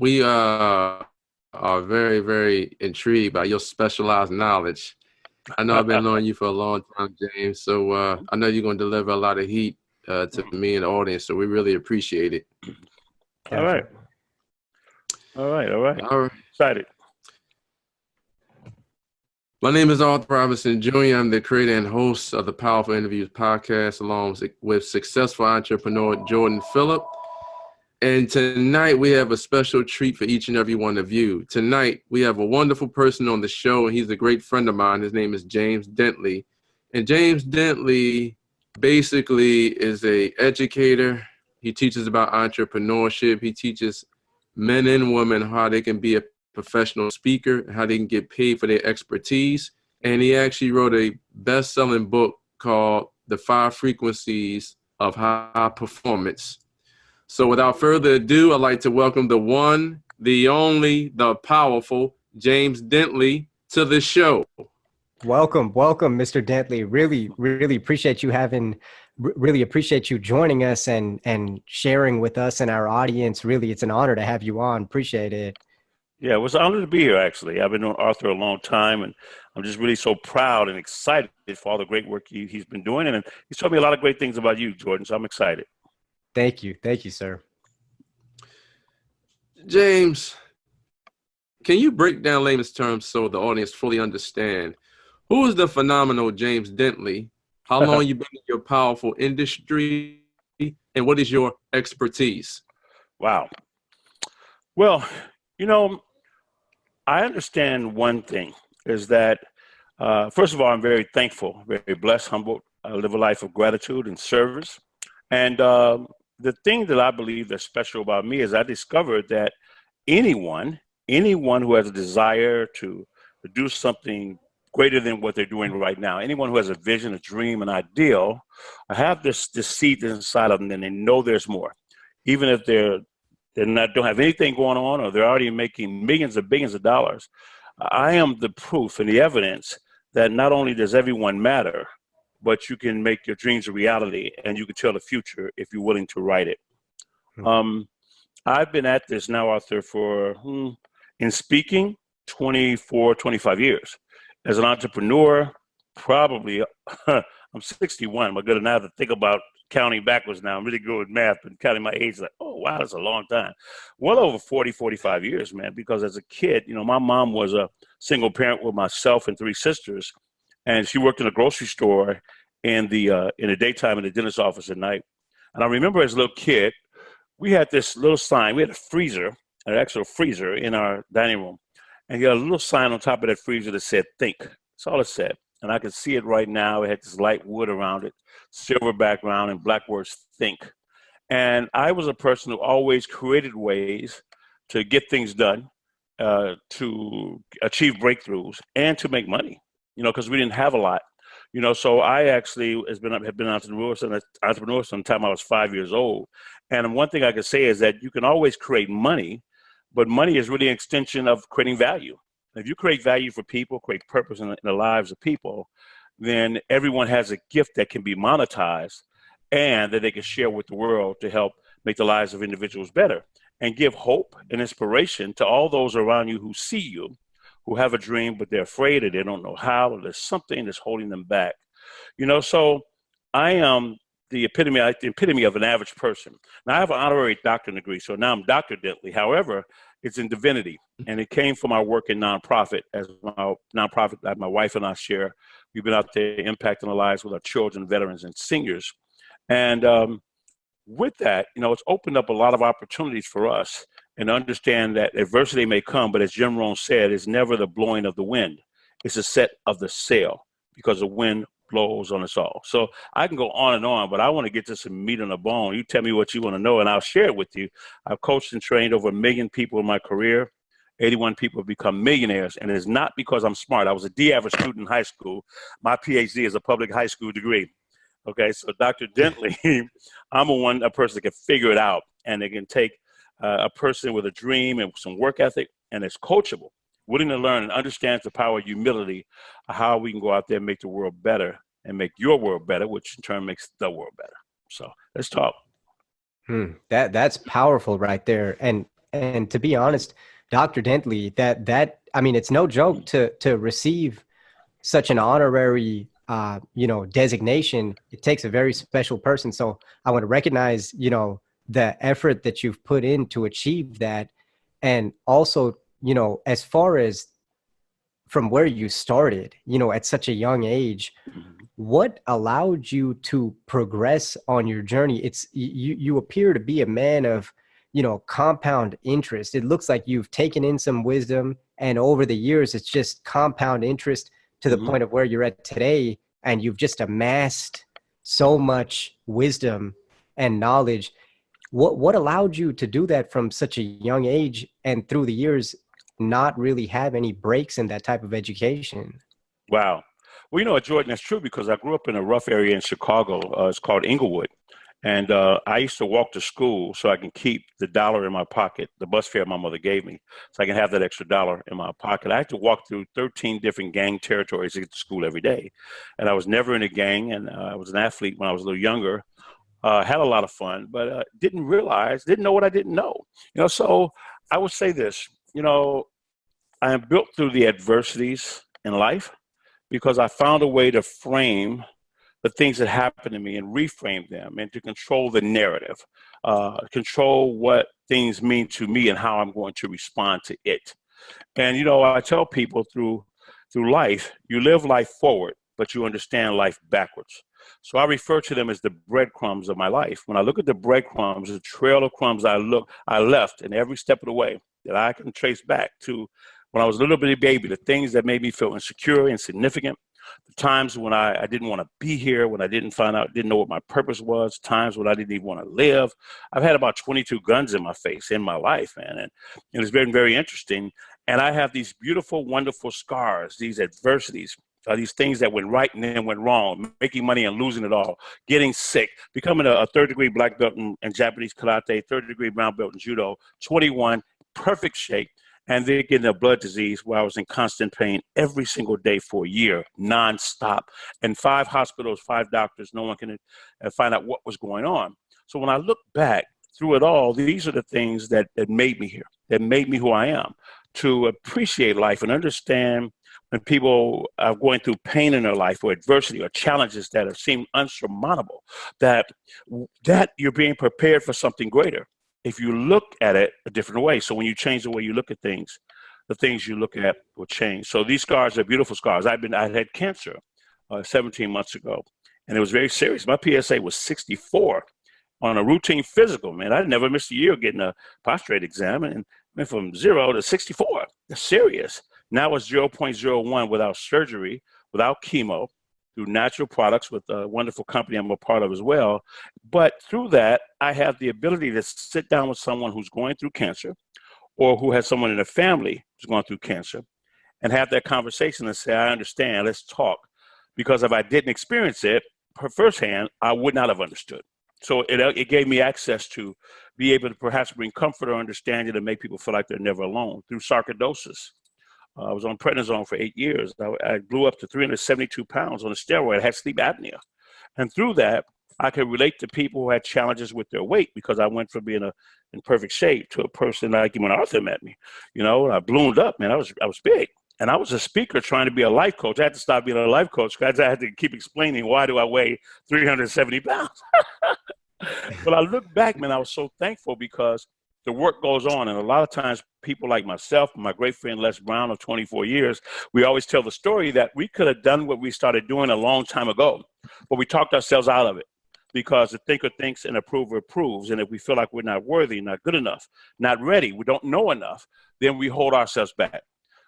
We are very, very intrigued by your specialized knowledge. I know I've been knowing you for a long time, James. So I know you're going to deliver a lot of heat to me and the audience. So we really appreciate it. All right. All right. All right. All right. Excited. My name is Arthur Robinson Jr. I'm the creator and host of the Powerful Interviews podcast, along with successful entrepreneur Jordan Phillip. And tonight we have a special treat for each and every one of you. Tonight we have a wonderful person on the show, and he's a great friend of mine. His name is James Dentley. And James Dentley basically is an educator. He teaches about entrepreneurship. He teaches men and women how they can be a professional speaker, how they can get paid for their expertise. And he actually wrote a best-selling book called The 5 Frequencies of High Performance. So without further ado, I'd like to welcome the one, the only, the powerful James Dentley to the show. Welcome, Mr. Dentley. Really appreciate you really appreciate you joining us and sharing with us and our audience. Really, it's an honor to have you on. Appreciate it. Yeah, it was an honor to be here, actually. I've been knowing Arthur a long time, and I'm just really so proud and excited for all the great work he's been doing. And he's told me a lot of great things about you, Jordan, so I'm excited. Thank you, sir. James, can you break down layman's terms so the audience fully understand who is the phenomenal James Dentley? How long you been in your powerful industry, and what is your expertise? Wow. Well, you know, I understand one thing is that, first of all, I'm very thankful, very blessed, humbled. I live a life of gratitude and service. And the thing that I believe that's special about me is I discovered that anyone who has a desire to do something greater than what they're doing right now, anyone who has a vision, a dream, an ideal, I have this seed inside of them, and they know there's more. Even if don't have anything going on, or they're already making millions or billions of dollars, I am the proof and the evidence that not only does everyone matter, but you can make your dreams a reality, and you can tell the future if you're willing to write it. Mm-hmm. I've been at this now, Arthur, for, in speaking, 24, 25 years. As an entrepreneur, probably, I'm 61. I'm good now to think about counting backwards now. I'm really good with math, but counting my age, like, oh, wow, that's a long time. Well over 40, 45 years, man, because as a kid, my mom was a single parent with myself and 3 sisters. And she worked in a grocery store in the daytime in the dentist's office at night. And I remember as a little kid, we had this little sign. We had a freezer, an actual freezer in our dining room. And you had a little sign on top of that freezer that said, think. That's all it said. And I can see it right now. It had this light wood around it, silver background, and black words, think. And I was a person who always created ways to get things done, to achieve breakthroughs, and to make money. Because we didn't have a lot, so I actually have been an entrepreneur from the time I was 5 years old. And one thing I can say is that you can always create money, but money is really an extension of creating value. If you create value for people, create purpose in the lives of people, then everyone has a gift that can be monetized and that they can share with the world to help make the lives of individuals better and give hope and inspiration to all those around you who see you, who have a dream, but they're afraid, or they don't know how, or there's something that's holding them back. So I am the epitome of an average person. Now I have an honorary doctorate degree, so now I'm Dr. Dentley. However, it's in divinity, and it came from our work in nonprofit. As my nonprofit that my wife and I share, we've been out there impacting the lives with our children, veterans, and seniors. And with that, it's opened up a lot of opportunities for us, and understand that adversity may come, but as Jim Rohn said, it's never the blowing of the wind. It's the set of the sail, because the wind blows on us all. So I can go on, but I want to get to some meat on the bone. You tell me what you want to know, and I'll share it with you. I've coached and trained over 1 million people in my career. 81 people have become millionaires, and it's not because I'm smart. I was a D average student in high school. My PhD is a public high school degree. Okay, so Dr. Dentley, I'm a person that can figure it out, and they can take a person with a dream and some work ethic, and it's coachable, willing to learn and understands the power of humility, how we can go out there and make the world better and make your world better, which in turn makes the world better. So let's talk. That's powerful right there. And And to be honest, Dr. Dentley, I mean, it's no joke to receive such an honorary, designation. It takes a very special person. So I want to recognize, the effort that you've put in to achieve that. And also, as far as from where you started, at such a young age, what allowed you to progress on your journey? It's you appear to be a man of, compound interest. It looks like you've taken in some wisdom, and over the years, it's just compound interest to the point of where you're at today. And you've just amassed so much wisdom and knowledge. What allowed you to do that from such a young age, and through the years, not really have any breaks in that type of education? Wow. Well, Jordan, that's true, because I grew up in a rough area in Chicago. It's called Inglewood. And I used to walk to school so I can keep the dollar in my pocket, the bus fare my mother gave me, so I can have that extra dollar in my pocket. I had to walk through 13 different gang territories to get to school every day. And I was never in a gang, and I was an athlete when I was a little younger. Had a lot of fun, but didn't know what I didn't know. So I would say this, I am built through the adversities in life, because I found a way to frame the things that happened to me and reframe them, and to control the narrative, control what things mean to me and how I'm going to respond to it. And, I tell people through life, you live life forward, but you understand life backwards. So I refer to them as the breadcrumbs of my life. When I look at the breadcrumbs, the trail of crumbs I left in every step of the way, that I can trace back to when I was a little bitty baby, the things that made me feel insecure, insignificant, the times when I didn't want to be here, when I didn't know what my purpose was, times when I didn't even want to live. I've had about 22 guns in my face in my life, man. And it's been very interesting. And I have these beautiful, wonderful scars, these adversities, these things that went right and then went wrong, making money and losing it all, getting sick, becoming a third-degree black belt in Japanese karate, third-degree brown belt in judo, 21, perfect shape, and then getting a blood disease where I was in constant pain every single day for a year, nonstop, and 5 hospitals, 5 doctors, no one can find out what was going on. So when I look back through it all, these are the things that made me here, that made me who I am, to appreciate life and understand when people are going through pain in their life, or adversity, or challenges that have seemed unsurmountable, that you're being prepared for something greater if you look at it a different way. So when you change the way you look at things, the things you look at will change. So these scars are beautiful scars. I had cancer 17 months ago, and it was very serious. My PSA was 64 on a routine physical, man. I never missed a year getting a prostate exam, and went from 0 to 64. That's serious. Now it's 0.01 without surgery, without chemo, through natural products with a wonderful company I'm a part of as well. But through that, I have the ability to sit down with someone who's going through cancer, or who has someone in their family who's going through cancer, and have that conversation and say, I understand, let's talk. Because if I didn't experience it firsthand, I would not have understood. So it gave me access to be able to perhaps bring comfort or understanding to make people feel like they're never alone. Through sarcoidosis, I was on prednisone for 8 years. I blew up to 372 pounds on a steroid. I had sleep apnea. And through that, I could relate to people who had challenges with their weight, because I went from being in perfect shape to a person like when Arthur met me. I bloomed up, man. I was big. And I was a speaker trying to be a life coach. I had to stop being a life coach because I had to keep explaining, why do I weigh 370 pounds? But I look back, man, I was so thankful, because the work goes on. And a lot of times people like myself, my great friend Les Brown of 24 years, we always tell the story that we could have done what we started doing a long time ago, but we talked ourselves out of it, because the thinker thinks and approver approves. And if we feel like we're not worthy, not good enough, not ready, we don't know enough, then we hold ourselves back.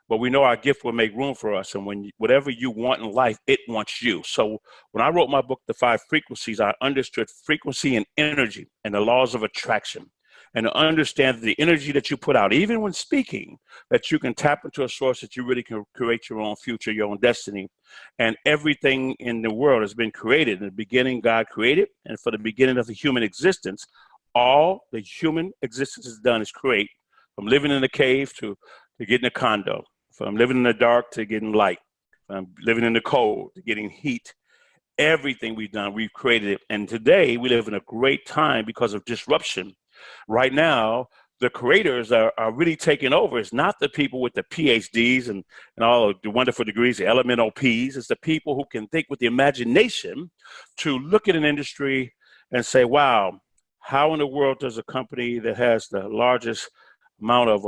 But we know our gift will make room for us. And whatever you want in life, it wants you. So when I wrote my book, The 5 Frequencies, I understood frequency and energy and the laws of attraction. And to understand the energy that you put out, even when speaking, that you can tap into a source that you really can create your own future, your own destiny. And everything in the world has been created. In the beginning, God created. And for the beginning of the human existence, all the human existence has done is create. From living in a cave to getting a condo. From living in the dark to getting light. From living in the cold to getting heat. Everything we've done, we've created it. And today, we live in a great time because of disruption. Right now, the creators are really taking over. It's not the people with the PhDs and all of the wonderful degrees, the elemental Ps. It's the people who can think with the imagination to look at an industry and say, wow, how in the world does a company that has the largest amount of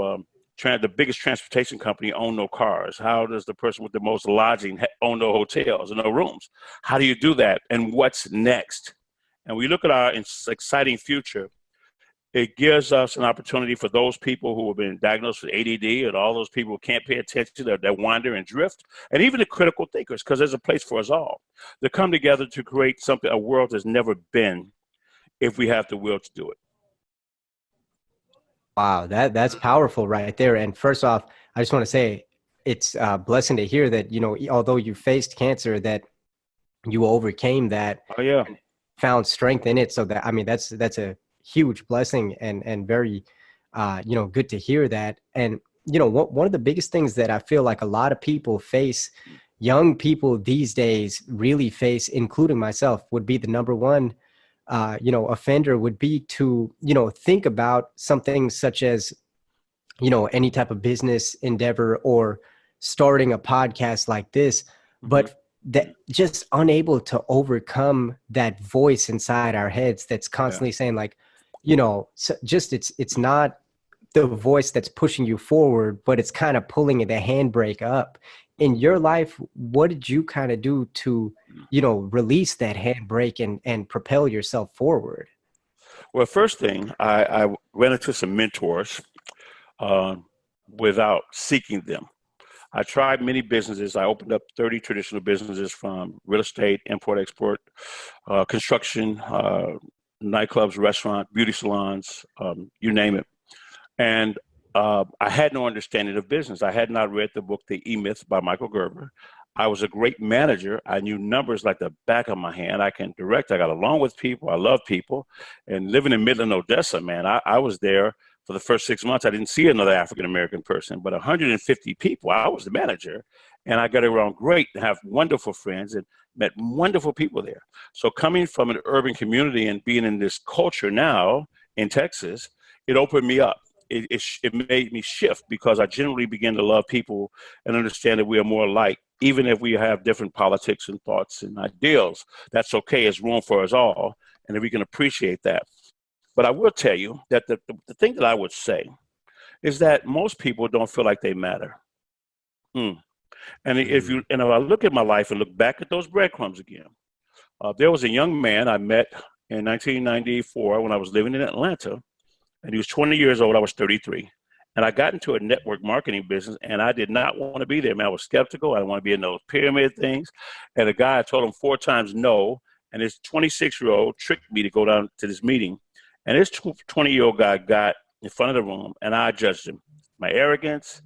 the biggest transportation company own no cars? How does the person with the most lodging own no hotels and no rooms? How do you do that? And what's next? And we look at our exciting future. It gives us an opportunity for those people who have been diagnosed with ADD and all those people who can't pay attention, that wander and drift, and even the critical thinkers, because there's a place for us all, to come together to create something, a world that's never been, if we have the will to do it. Wow, that's powerful right there. And first off, I just want to say it's a blessing to hear that, although you faced cancer, that you overcame that. Oh, yeah. And found strength in it. So that, I mean, that's a huge blessing and very, good to hear that. And, one of the biggest things that I feel like a lot of people face, young people these days really face, including myself, would be the number one offender would be to, think about something such as, any type of business endeavor or starting a podcast like this, but that just unable to overcome that voice inside our heads that's constantly saying like, it's not the voice that's pushing you forward, but it's kind of pulling the handbrake up. In your life, what did you kind of do to, release that handbrake and propel yourself forward? Well, first thing, I ran into some mentors without seeking them. I tried many businesses. I opened up 30 traditional businesses, from real estate, import, export, construction, nightclubs, restaurant, beauty salons, you name it. And I had no understanding of business. I had not read the book, The E-Myth by Michael Gerber. I was a great manager. I knew numbers like the back of my hand. I can direct. I got along with people. I love people. And living in Midland, Odessa, man, I was there for the first 6 months. I didn't see another African-American person, but 150 people. I was the manager, and I got around great, have wonderful friends, and met wonderful people there. So coming from an urban community and being in this culture now in Texas, it opened me up. It made me shift, because I generally began to love people and understand that we are more alike, even if we have different politics and thoughts and ideals. That's okay. There's room for us all, and if we can appreciate that. But I will tell you that the thing that I would say is that most people don't feel like they matter. And if I look at my life and look back at those breadcrumbs again, there was a young man I met in 1994 when I was living in Atlanta. And he was 20 years old. I was 33. And I got into a network marketing business, and I did not want to be there, man. I was skeptical. I didn't want to be in those pyramid things. And the guy, I told him 4 times no. And this 26-year-old tricked me to go down to this meeting. And this 20-year-old guy got in front of the room, and I judged him. My arrogance,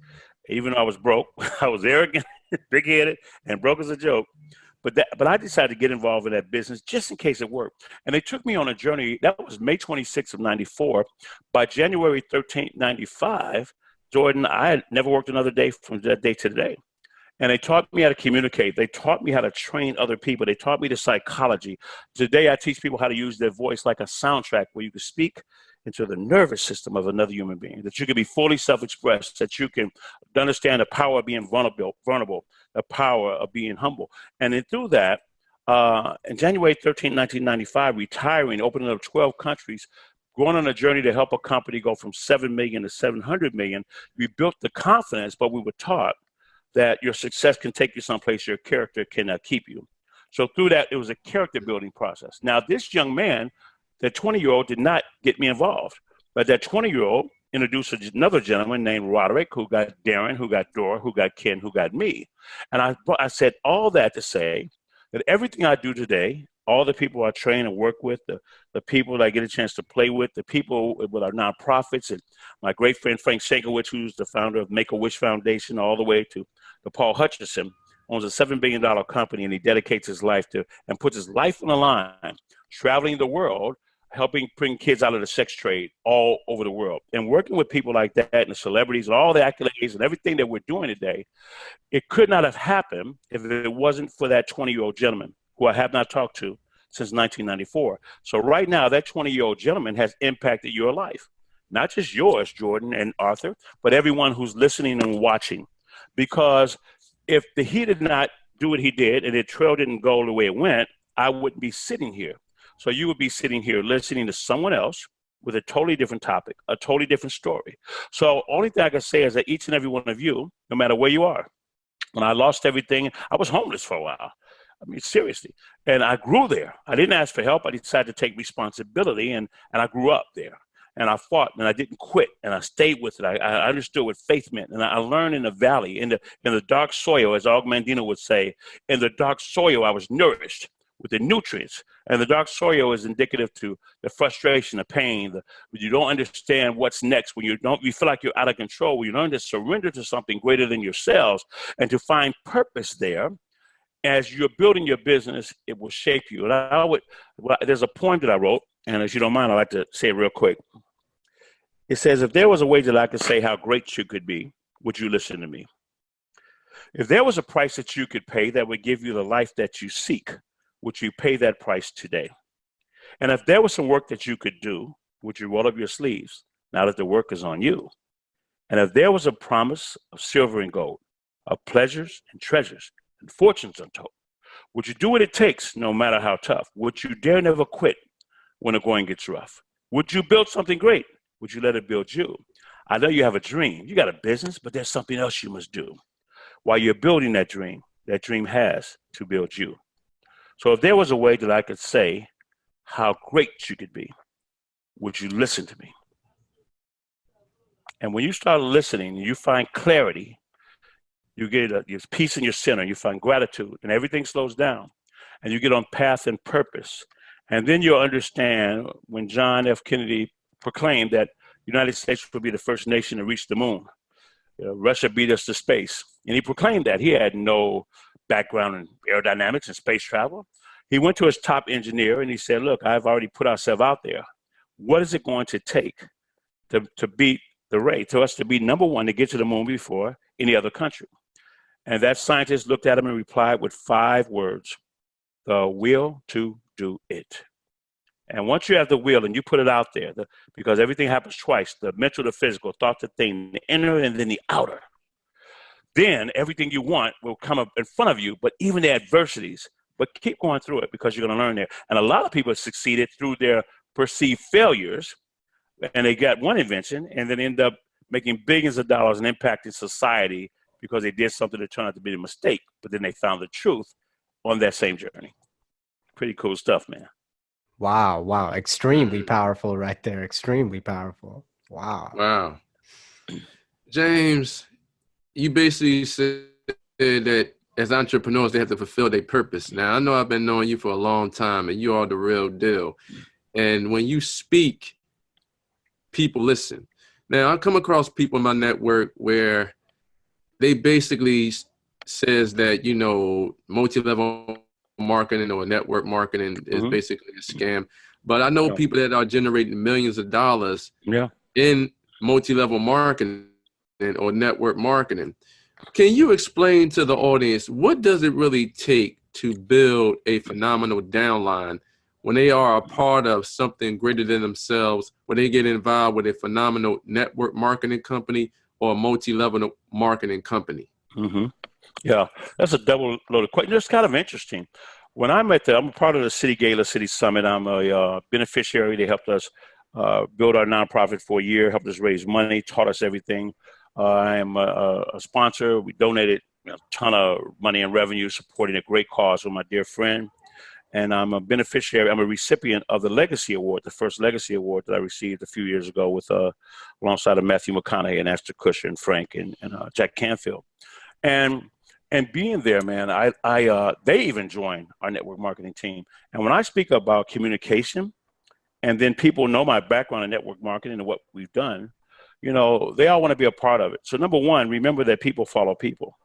even though I was broke, I was arrogant, big-headed, and broke as a joke. But I decided to get involved in that business just in case it worked. And they took me on a journey. That was May 26th of 94. By January 13th, 95, Jordan, I had never worked another day from that day to today. And they taught me how to communicate. They taught me how to train other people. They taught me the psychology. Today, I teach people how to use their voice like a soundtrack, where you can speak into the nervous system of another human being, that you can be fully self-expressed, that you can understand the power of being vulnerable, the power of being humble. And then through that, in January 13, 1995, retiring, opening up 12 countries, going on a journey to help a company go from 7 million to 700 million, we built the confidence, but we were taught that your success can take you someplace your character cannot keep you. So through that, it was a character building process. Now, this young man, that 20-year-old, did not get me involved, but that 20-year-old introduced another gentleman named Roderick, who got Darren, who got Dora, who got Ken, who got me. And I said all that to say that everything I do today, all the people I train and work with, the people that I get a chance to play with, the people with our nonprofits, and my great friend Frank Shankowitz, who's the founder of Make-A-Wish Foundation, all the way to Paul Hutchinson, owns a $7 billion company, and he dedicates his life to and puts his life on the line, traveling the world, helping bring kids out of the sex trade all over the world. And working with people like that, and the celebrities and all the accolades and everything that we're doing today, it could not have happened if it wasn't for that 20-year-old gentleman who I have not talked to since 1994. So right now, that 20-year-old gentleman has impacted your life. not just yours, Jordan and Arthur, but everyone who's listening and watching. Because if he did not do what he did and the trail didn't go the way it went, I wouldn't be sitting here. So you would be sitting here listening to someone else with a totally different topic, a totally different story. So only thing I can say is that each and every one of you, no matter where you are, when I lost everything, I was homeless for a while. I mean, seriously. And I grew there. I didn't ask for help. I decided to take responsibility, and I grew up there. And I fought, and I didn't quit, and I stayed with it. I understood what faith meant, and I learned in the valley, in the dark soil, as Og Mandino would say, in the dark soil, I was nourished with the nutrients. And the dark soil is indicative to the frustration, the pain, when you don't understand what's next, when you feel like you're out of control, when you learn to surrender to something greater than yourselves and to find purpose there. As you're building your business, it will shape you. And there's a poem that I wrote, and if you don't mind, I'd like to say it real quick. It says, if there was a way that I could say how great you could be, would you listen to me? If there was a price that you could pay that would give you the life that you seek, would you pay that price today? And if there was some work that you could do, would you roll up your sleeves now that the work is on you? And if there was a promise of silver and gold, of pleasures and treasures and fortunes untold, would you do what it takes no matter how tough? Would you dare never quit when the going gets rough? Would you build something great? Would you let it build you? I know you have a dream. You got a business, but there's something else you must do. While you're building that dream has to build you. So if there was a way that I could say how great you could be, would you listen to me? And when you start listening, you find clarity, you get your peace in your center, you find gratitude, and everything slows down, and you get on path and purpose. And then you'll understand when John F. Kennedy proclaimed that the United States would be the first nation to reach the moon. Russia beat us to space. And he proclaimed that. He had no background in aerodynamics and space travel. He went to his top engineer and he said, look, I've already put ourselves out there. What is it going to take to beat the race, to us to be number one to get to the moon before any other country? And that scientist looked at him and replied with 5 words, the will to do it. And once you have the will and you put it out there, because everything happens twice, the mental, the physical, thought, the thing, the inner and then the outer, then everything you want will come up in front of you, but even the adversities, but keep going through it because you're going to learn there. And a lot of people succeeded through their perceived failures, and they got one invention and then end up making billions of dollars and impacting society because they did something that turned out to be a mistake, but then they found the truth on that same journey. Pretty cool stuff, man. Wow. Wow. Extremely powerful right there. Extremely powerful. Wow. Wow. James, you basically said that as entrepreneurs, they have to fulfill their purpose. Now, I know I've been knowing you for a long time, and you are the real deal. And when you speak, people listen. Now, I come across people in my network where they basically says that, multi-level marketing or network marketing is basically a scam. But I know people that are generating millions of dollars in multi-level marketing or network marketing. Can you explain to the audience, what does it really take to build a phenomenal downline when they are a part of something greater than themselves, when they get involved with a phenomenal network marketing company or a multi-level marketing company? Yeah, that's a double-loaded question. It's kind of interesting. When I'm a part of the City Gala City Summit. I'm a beneficiary. They helped us build our nonprofit for a year, helped us raise money, taught us everything. I am a sponsor. We donated a ton of money and revenue supporting a great cause with my dear friend. And I'm a beneficiary. I'm a recipient of the Legacy Award, the first Legacy Award that I received a few years ago with alongside of Matthew McConaughey and Ashton Kutcher and Frank and Jack Canfield. And being there, man, they even joined our network marketing team. And when I speak about communication, and then people know my background in network marketing and what we've done, they all want to be a part of it. So number one, remember that people follow people,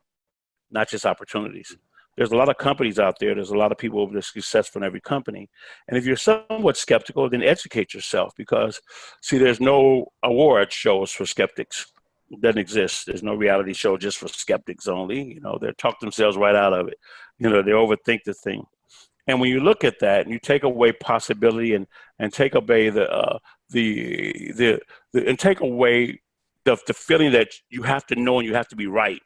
not just opportunities. There's a lot of companies out there. There's a lot of people that are successful in every company. And if you're somewhat skeptical, then educate yourself because, see, there's no award shows for skeptics. It doesn't exist. There's no reality show just for skeptics only. They talk themselves right out of it. They overthink the thing. And when you look at that and you take away possibility and take away the and take away the feeling that you have to know and you have to be right.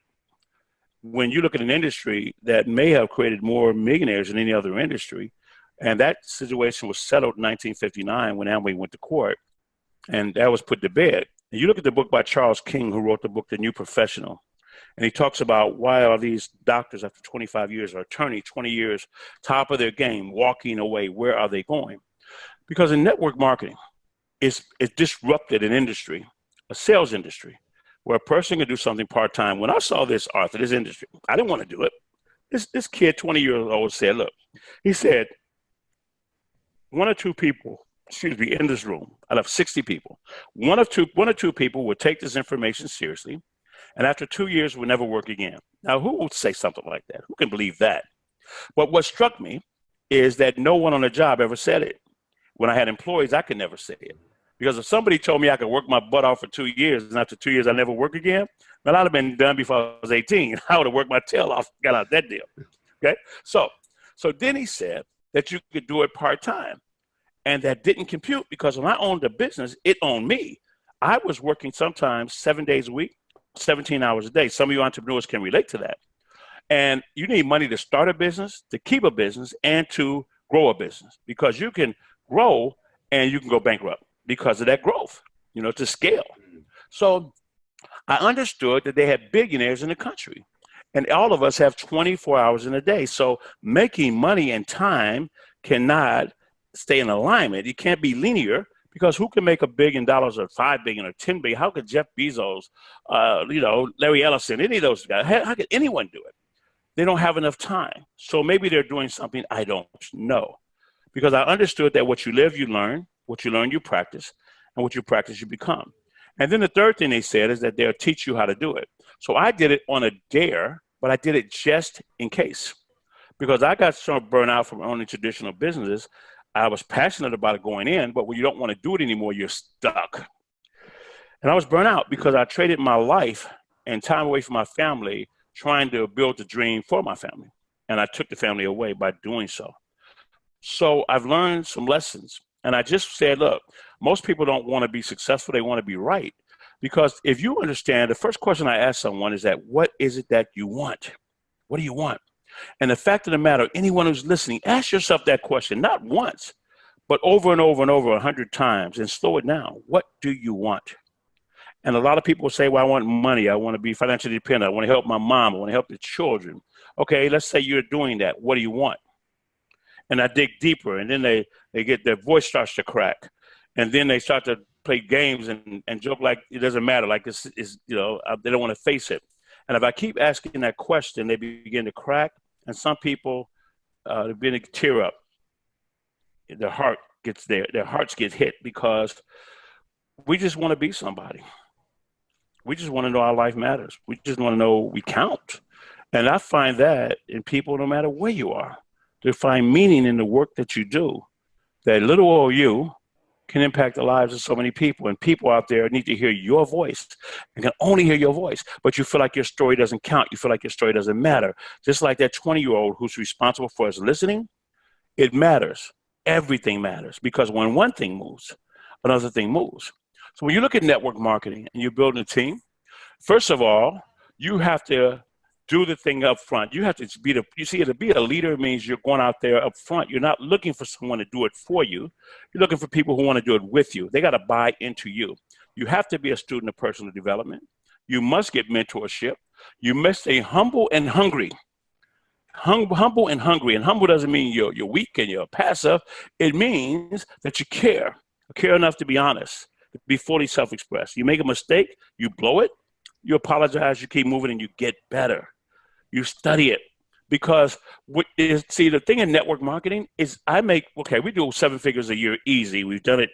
When you look at an industry that may have created more millionaires than any other industry, and that situation was settled in 1959 when Amway went to court, and that was put to bed. And you look at the book by Charles King, who wrote the book, The New Professional, and he talks about why are these doctors after 25 years or attorneys, 20 years, top of their game, walking away? Where are they going? Because in network marketing, it's disrupted an industry, a sales industry, where a person can do something part-time. When I saw this, Arthur, this industry, I didn't want to do it. This kid, 20 years old, said, look, he said, one or two people, in this room, out of 60 people, one or two people would take this information seriously, and after 2 years would never work again. Now, who would say something like that? Who can believe that? But what struck me is that no one on the job ever said it. When I had employees, I could never say it. Because if somebody told me I could work my butt off for 2 years, and after 2 years I never work again, well, I'd have been done before I was 18. I would have worked my tail off, got out of that deal. Okay? So then he said that you could do it part-time. And that didn't compute because when I owned a business, it owned me. I was working sometimes 7 days a week, 17 hours a day. Some of you entrepreneurs can relate to that. And you need money to start a business, to keep a business, and to grow a business. Because you can grow and you can go bankrupt because of that growth, to scale. So I understood that they had billionaires in the country. And all of us have 24 hours in a day. So making money and time cannot stay in alignment. It can't be linear because who can make $1 billion or $5 billion or $10 billion? How could Jeff Bezos, Larry Ellison, any of those guys, how could anyone do it? They don't have enough time. So maybe they're doing something I don't know. Because I understood that what you live, you learn. What you learn, you practice. And what you practice, you become. And then the third thing they said is that they'll teach you how to do it. So I did it on a dare, but I did it just in case. Because I got so burnt out from owning traditional businesses, I was passionate about it going in, but when you don't want to do it anymore, you're stuck. And I was burnt out because I traded my life and time away from my family trying to build the dream for my family. And I took the family away by doing so. So I've learned some lessons. And I just said, look, most people don't want to be successful. They want to be right. Because if you understand, the first question I ask someone is that, what is it that you want? What do you want? And the fact of the matter, anyone who's listening, ask yourself that question, not once, but over and over and over 100 times and slow it down. What do you want? And a lot of people say, well, I want money. I want to be financially independent. I want to help my mom. I want to help the children. Okay, let's say you're doing that. What do you want? And I dig deeper, and then they get, their voice starts to crack. And then they start to play games and joke like it doesn't matter, like it's they don't want to face it. And if I keep asking that question, they begin to crack. And some people begin to tear up. Their hearts get hit because we just want to be somebody. We just want to know our life matters. We just want to know we count. And I find that in people, no matter where you are, to find meaning in the work that you do, that little old you can impact the lives of so many people. And people out there need to hear your voice and can only hear your voice, but you feel like your story doesn't count. You feel like your story doesn't matter. Just like that 20-year-old who's responsible for us listening, it matters. Everything matters because when one thing moves, another thing moves. So when you look at network marketing and you're building a team, first of all, you have to do the thing up front. You have to to be a leader means you're going out there up front. You're not looking for someone to do it for you. You're looking for people who want to do it with you. They got to buy into you. You have to be a student of personal development. You must get mentorship. You must stay humble and hungry. Humble and hungry. And humble doesn't mean you're weak and you're passive. It means that you care enough to be honest, to be fully self-expressed. You make a mistake, you blow it, you apologize, you keep moving, and you get better. You study it. Because the thing in network marketing is we do 7 figures a year easy. We've done it.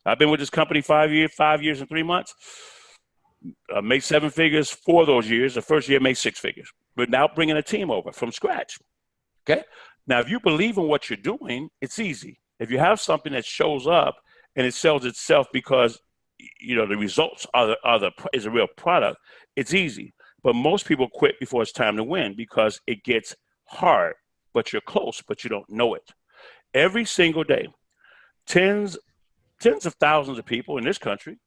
I've been with this company 5 years and 3 months. I made 7 figures 4 of those years. The first year I made 6 figures. But now bringing a team over from scratch. Okay. Now, if you believe in what you're doing, it's easy. If you have something that shows up and it sells itself because the results is a real product, it's easy. But most people quit before it's time to win because it gets hard, but you're close, but you don't know it. Every single day, tens tens of thousands of people in this country.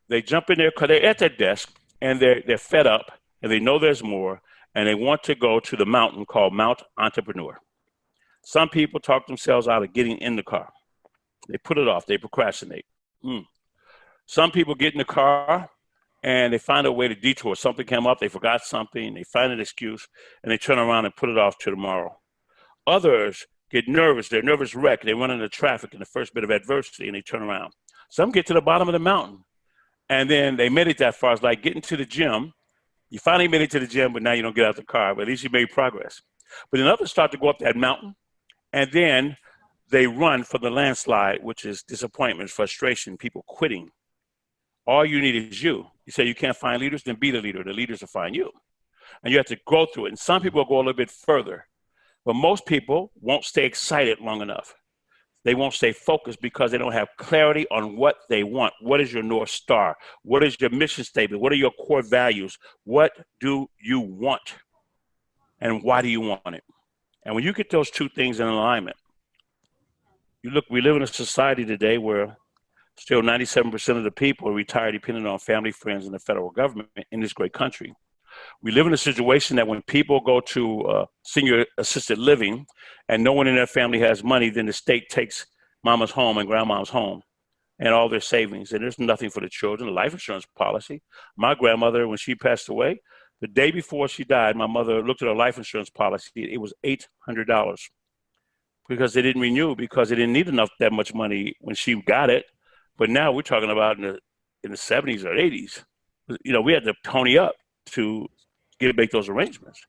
They jump in there because they're at their desk and they're fed up and they know there's more and they want to go to the mountain called Mount Entrepreneur. Some people talk themselves out of getting in the car. They put it off. They procrastinate. Some people get in the car and they find a way to detour. Something came up. They forgot something. They find an excuse and they turn around and put it off to tomorrow. Others get nervous. They're nervous wreck. They run into traffic in the first bit of adversity and they turn around. Some get to the bottom of the mountain and then they made it that far. It's like getting to the gym. You finally made it to the gym, but now you don't get out the car. But at least you made progress. But then others start to go up that mountain and then they run for the landslide, which is disappointment, frustration, people quitting. All you need is you. You say you can't find leaders, then be the leader. The leaders will find you. And you have to go through it. And some people will go a little bit further. But most people won't stay excited long enough. They won't stay focused because they don't have clarity on what they want. What is your North Star? What is your mission statement? What are your core values? What do you want? And why do you want it? And when you get those two things in alignment, we live in a society today where still 97% of the people are retired depending on family, friends, and the federal government in this great country. We live in a situation that when people go to senior assisted living and no one in their family has money, then the state takes mama's home and grandma's home and all their savings. And there's nothing for the children, a life insurance policy. My grandmother, when she passed away, the day before she died, my mother looked at her life insurance policy. It was $800 because they didn't renew because they didn't need that much money when she got it. But now we're talking about in the 70s or 80s. We had to pony up to make those arrangements.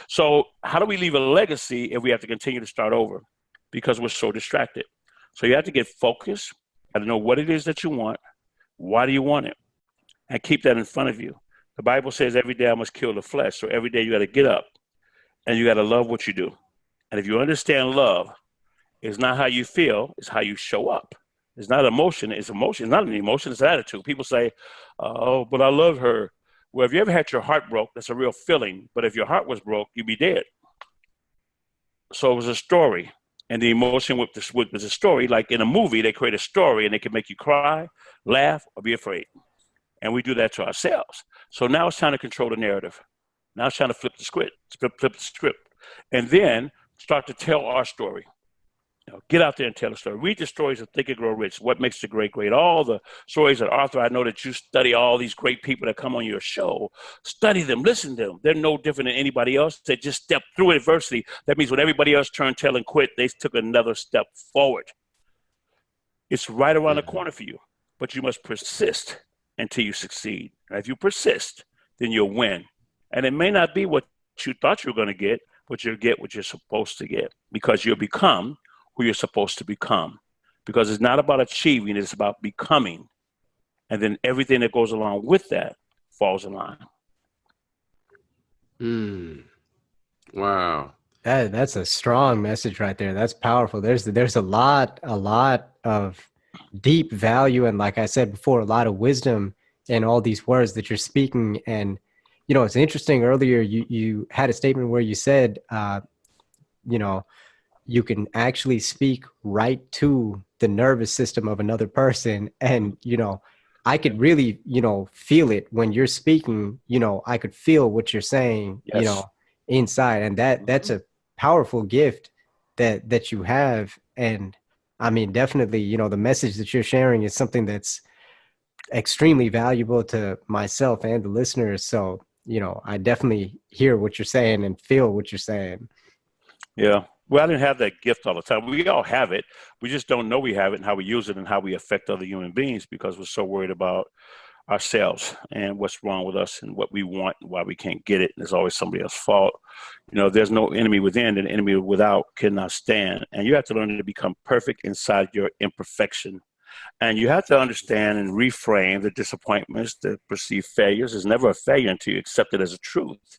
So how do we leave a legacy if we have to continue to start over? Because we're so distracted. So you have to get focused. You have to know what it is that you want. Why do you want it? And keep that in front of you. The Bible says every day I must kill the flesh. So every day you got to get up and you got to love what you do. And if you understand love, it's not how you feel, it's how you show up. It's not emotion, it's emotion. It's not an emotion, it's an attitude. People say, oh, but I love her. Well, if you ever had your heart broke, that's a real feeling. But if your heart was broke, you'd be dead. So it was a story. And the emotion was a story. Like in a movie, they create a story and they can make you cry, laugh, or be afraid. And we do that to ourselves. So now it's time to control the narrative. Now it's time to flip the script. And then start to tell our story. Get out there and tell a story. Read the stories of Think and Grow Rich. What makes the great great? All the stories that Arthur, I know that you study all these great people that come on your show. Study them, listen to them. They're no different than anybody else. They just stepped through adversity. That means when everybody else turned tail and quit, they took another step forward. It's right around the corner for you, but you must persist until you succeed. And if you persist, then you'll win. And it may not be what you thought you were going to get, but you'll get what you're supposed to get because you'll become who you're supposed to become, because it's not about achieving, it's about becoming. And then everything that goes along with that falls in line. Wow. That's a strong message right there. That's powerful. There's a lot of deep value. And like I said before, a lot of wisdom in all these words that you're speaking. And, it's interesting earlier, you had a statement where you said, you can actually speak right to the nervous system of another person. And, I could really, feel it when you're speaking, I could feel what you're saying, yes. Inside. And that's a powerful gift that you have. And I mean, definitely, the message that you're sharing is something that's extremely valuable to myself and the listeners. So, I definitely hear what you're saying and feel what you're saying. Yeah. Well, I didn't have that gift all the time. We all have it. We just don't know we have it and how we use it and how we affect other human beings because we're so worried about ourselves and what's wrong with us and what we want and why we can't get it. And it's always somebody else's fault. There's no enemy within, and the enemy without cannot stand. And you have to learn to become perfect inside your imperfection. And you have to understand and reframe the disappointments, the perceived failures. It's never a failure until you accept it as a truth.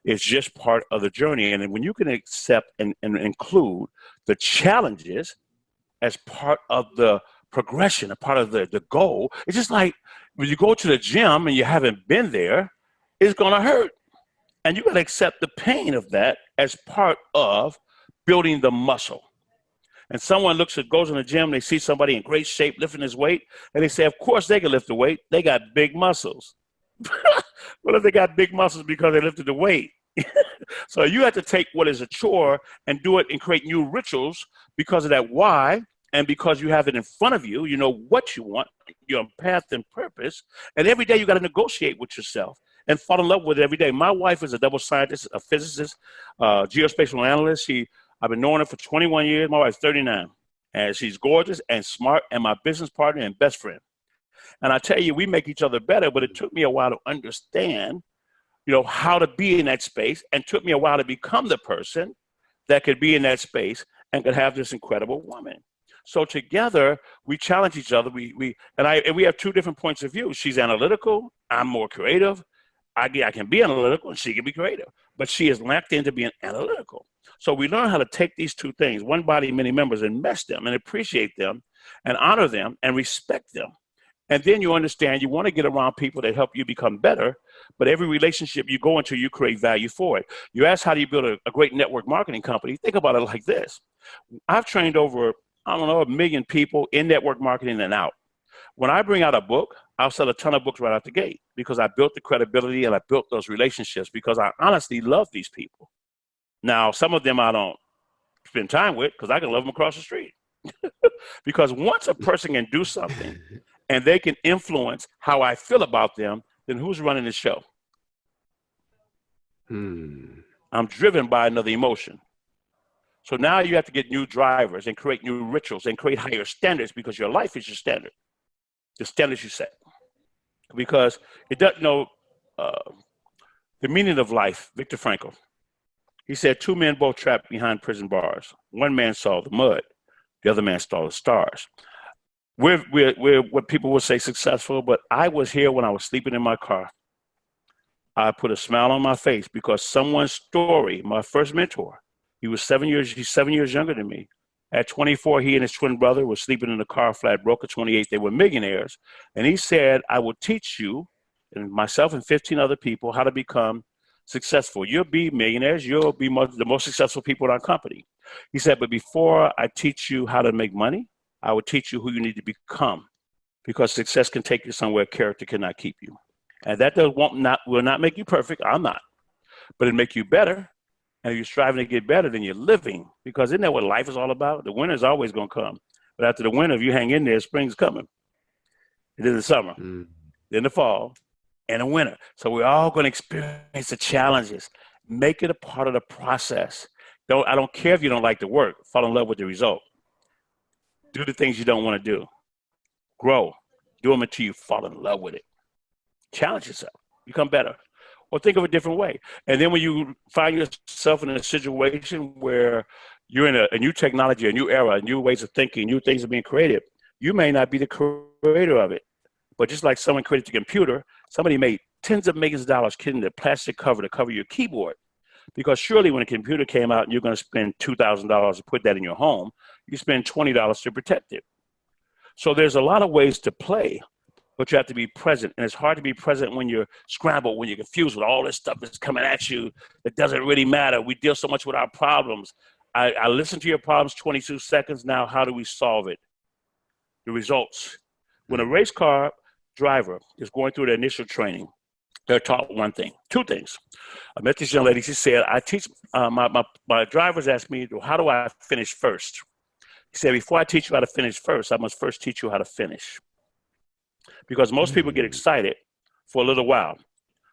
It's just part of the journey. And when you can accept and include the challenges as part of the progression, a part of the goal, it's just like when you go to the gym and you haven't been there, it's going to hurt. And you got to accept the pain of that as part of building the muscle. And someone goes in the gym, they see somebody in great shape lifting his weight, and they say, of course they can lift the weight. They got big muscles. Well, if they got big muscles because they lifted the weight. So you have to take what is a chore and do it and create new rituals because of that why, and because you have it in front of you, you know what you want, your path and purpose, and every day you got to negotiate with yourself and fall in love with it every day. My wife is a double scientist, a physicist, geospatial analyst. I've been knowing her for 21 years. My wife's 39, and she's gorgeous and smart and my business partner and best friend. And I tell you, we make each other better, but it took me a while to understand, you know, how to be in that space, and took me a while to become the person that could be in that space and could have this incredible woman. So together we challenge each other. We have two different points of view. She's analytical. I'm more creative. I can be analytical and she can be creative, but she is locked into being analytical. So we learn how to take these two things, one body, many members, and mesh them and appreciate them and honor them and respect them. And then you understand you want to get around people that help you become better, but every relationship you go into, you create value for it. You ask, how do you build a great network marketing company? Think about it like this. I've trained over, 1 million people in network marketing and out. When I bring out a book, I'll sell a ton of books right out the gate because I built the credibility and I built those relationships because I honestly love these people. Now, some of them I don't spend time with because I can love them across the street. Because once a person can do something and they can influence how I feel about them, then who's running the show? I'm driven by another emotion. So now you have to get new drivers and create new rituals and create higher standards because your life is your standard. The standards you set. Because it doesn't know the meaning of life. Viktor Frankl, he said 2 men both trapped behind prison bars. One man saw the mud. The other man saw the stars. We're what people would say successful, but I was here when I was sleeping in my car. I put a smile on my face because someone's story, my first mentor, he's 7 years younger than me. At 24, he and his twin brother were sleeping in a car flat broke. At 28, they were millionaires. And he said, I will teach you, and myself and 15 other people, how to become successful. You'll be millionaires. You'll be the most successful people in our company. He said, but before I teach you how to make money, I will teach you who you need to become, because success can take you somewhere character cannot keep you. And that will not make you perfect. I'm not. But it'll make you better. And if you're striving to get better, then you're living. Because isn't that what life is all about? The winter's always going to come. But after the winter, if you hang in there, spring's coming. It is the summer, then the fall, and the winter. So we're all going to experience the challenges. Make it a part of the process. I don't care if you don't like the work. Fall in love with the result. Do the things you don't want to do. Grow. Do them until you fall in love with it. Challenge yourself. Become better. Or think of a different way. And then when you find yourself in a situation where you're in a new technology, a new era, new ways of thinking, new things are being created, you may not be the creator of it. But just like someone created the computer, somebody made tens of millions of dollars getting the plastic cover to cover your keyboard. Because surely when a computer came out and you're going to spend $2,000 to put that in your home, you spend $20 to protect it. So there's a lot of ways to play. But you have to be present. And it's hard to be present when you're scrambled, when you're confused with all this stuff that's coming at you that doesn't really matter. We deal so much with our problems. I listen to your problems 22 seconds. Now, how do we solve it? The results. When a race car driver is going through the initial training, they're taught two things. I met this young lady. She said, I teach, my drivers ask me, how do I finish first? He said, before I teach you how to finish first, I must first teach you how to finish. Because most people get excited for a little while.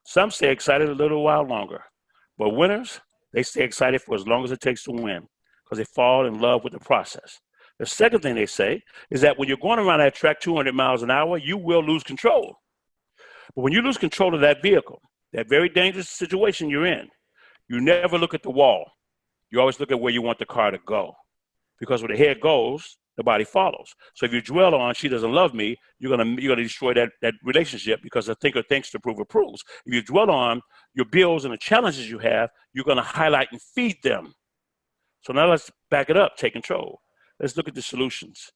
Some stay excited a little while longer. But winners, they stay excited for as long as it takes to win because they fall in love with the process. The second thing they say is that when you're going around that track 200 miles an hour, you will lose control. But when you lose control of that vehicle, that very dangerous situation you're in, you never look at the wall. You always look at where you want the car to go. Because where the head goes, the body follows. So if you dwell on, she doesn't love me, you're gonna destroy that relationship because the thinker thinks to prove approves. If you dwell on your bills and the challenges you have, you're gonna highlight and feed them. So now let's back it up, take control. Let's look at the solutions.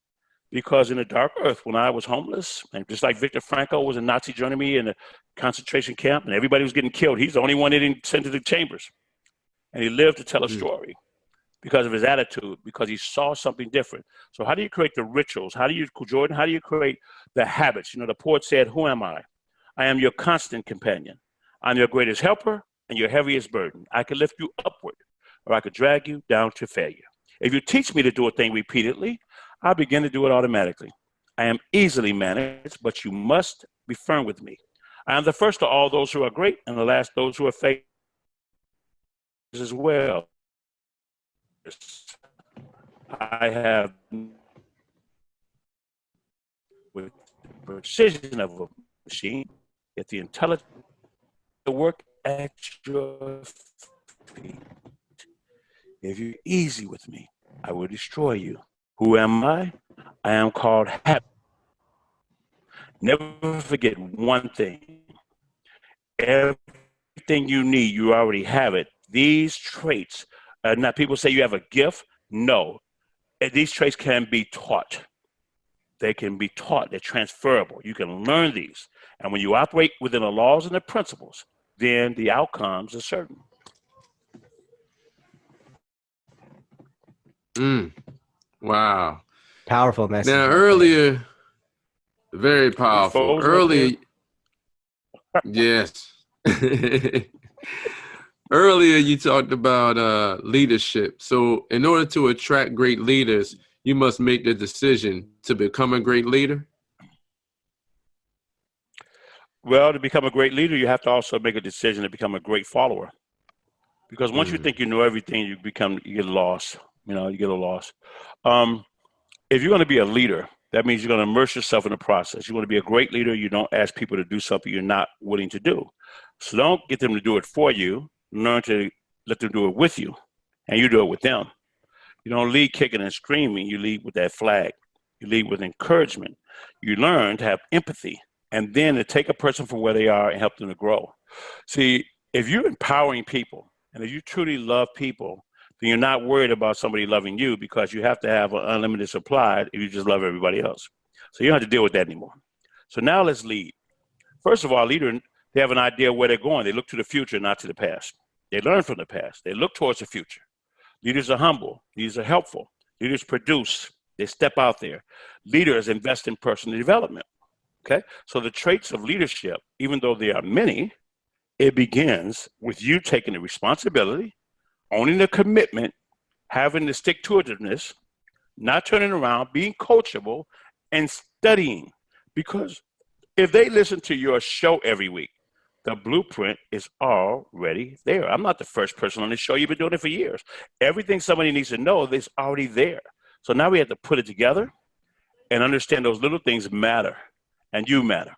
Because in the dark earth, when I was homeless, and just like Viktor Frankl was in Nazi Germany in a concentration camp, and everybody was getting killed, he's the only one they didn't send to the chambers. And he lived to tell a story. because of his attitude, because he saw something different. So how do you create the rituals? Jordan, how do you create the habits? You know, the poet said, who am I? I am your constant companion. I'm your greatest helper and your heaviest burden. I can lift you upward, or I could drag you down to failure. If you teach me to do a thing repeatedly, I'll begin to do it automatically. I am easily managed, but you must be firm with me. I am the first to all those who are great, and the last those who are fake as well. I have, with the precision of a machine, get the intelligence to work at your feet. If you're easy with me, I will destroy you. Who am I? I am called habit. Never forget one thing. Everything you need, you already have it. These traits, now people say you have a gift. No, these traits can be taught. They can be taught. They're transferable. You can learn these. And when you operate within the laws and the principles, then the outcomes are certain. Wow. Powerful message. Now, earlier, very powerful. Earlier, yes. Earlier, you talked about leadership. So in order to attract great leaders, you must make the decision to become a great leader. Well, to become a great leader, you have to also make a decision to become a great follower. Because once you think you know everything, you get lost. You know, you get a loss. If you're going to be a leader, that means you're going to immerse yourself in the process. You want to be a great leader. You don't ask people to do something you're not willing to do. So don't get them to do it for you. Learn to let them do it with you, and you do it with them. You don't lead kicking and screaming. You lead with that flag. You lead with encouragement. You learn to have empathy, and then to take a person from where they are and help them to grow. See, if you're empowering people, and if you truly love people, then you're not worried about somebody loving you, because you have to have an unlimited supply if you just love everybody else. So you don't have to deal with that anymore. So now let's lead. First of all, leaders, they have an idea where they're going. They look to the future, not to the past. They learn from the past. They look towards the future. Leaders are humble. Leaders are helpful. Leaders produce. They step out there. Leaders invest in personal development. Okay? So the traits of leadership, even though there are many, it begins with you taking the responsibility, owning the commitment, having the stick-to-itiveness, not turning around, being coachable, and studying. Because if they listen to your show every week, the blueprint is already there. I'm not the first person on this show. You've been doing it for years. Everything somebody needs to know is already there. So now we have to put it together and understand those little things matter, and you matter.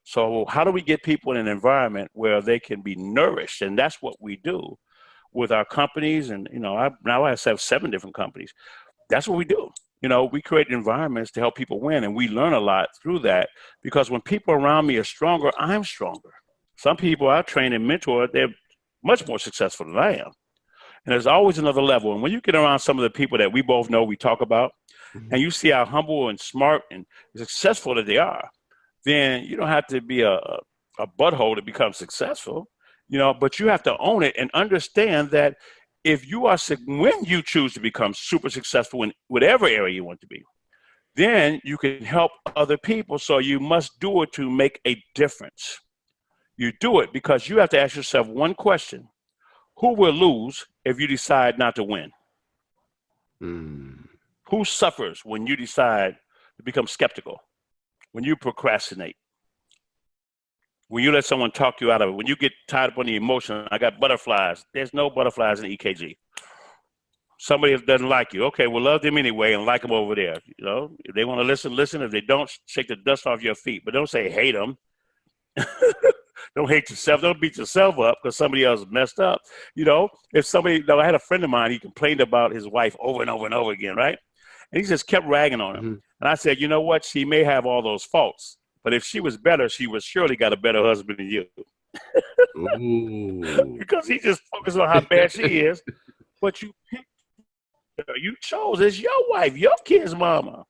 So how do we get people in an environment where they can be nourished? And that's what we do with our companies. And, you know, now I have 7 different companies. That's what we do. You know, we create environments to help people win, and we learn a lot through that, because when people around me are stronger, I'm stronger. Some people I train and mentor, they're much more successful than I am. And there's always another level. And when you get around some of the people that we both know we talk about, and you see how humble and smart and successful that they are, then you don't have to be a butthole to become successful, you know, but you have to own it and understand that if you are, when you choose to become super successful in whatever area you want to be, then you can help other people. So you must do it to make a difference. You do it because you have to ask yourself one question: who will lose if you decide not to win? Who suffers when you decide to become skeptical? When you procrastinate? When you let someone talk you out of it? When you get tied up on the emotion? I got butterflies. There's no butterflies in EKG. Somebody doesn't like you. Okay, well, love them anyway and like them over there. You know, if they want to listen, listen. If they don't, shake the dust off your feet. But don't say hate them. Don't hate yourself. Don't beat yourself up because somebody else messed up. You know, if somebody, I had a friend of mine, he complained about his wife over and over and over again, right? And he just kept ragging on him. And I said, you know what? She may have all those faults, but if she was better, she was surely got a better husband than you. Because he just focused on how bad she is. But you picked her. You chose. It's your wife, your kid's mama.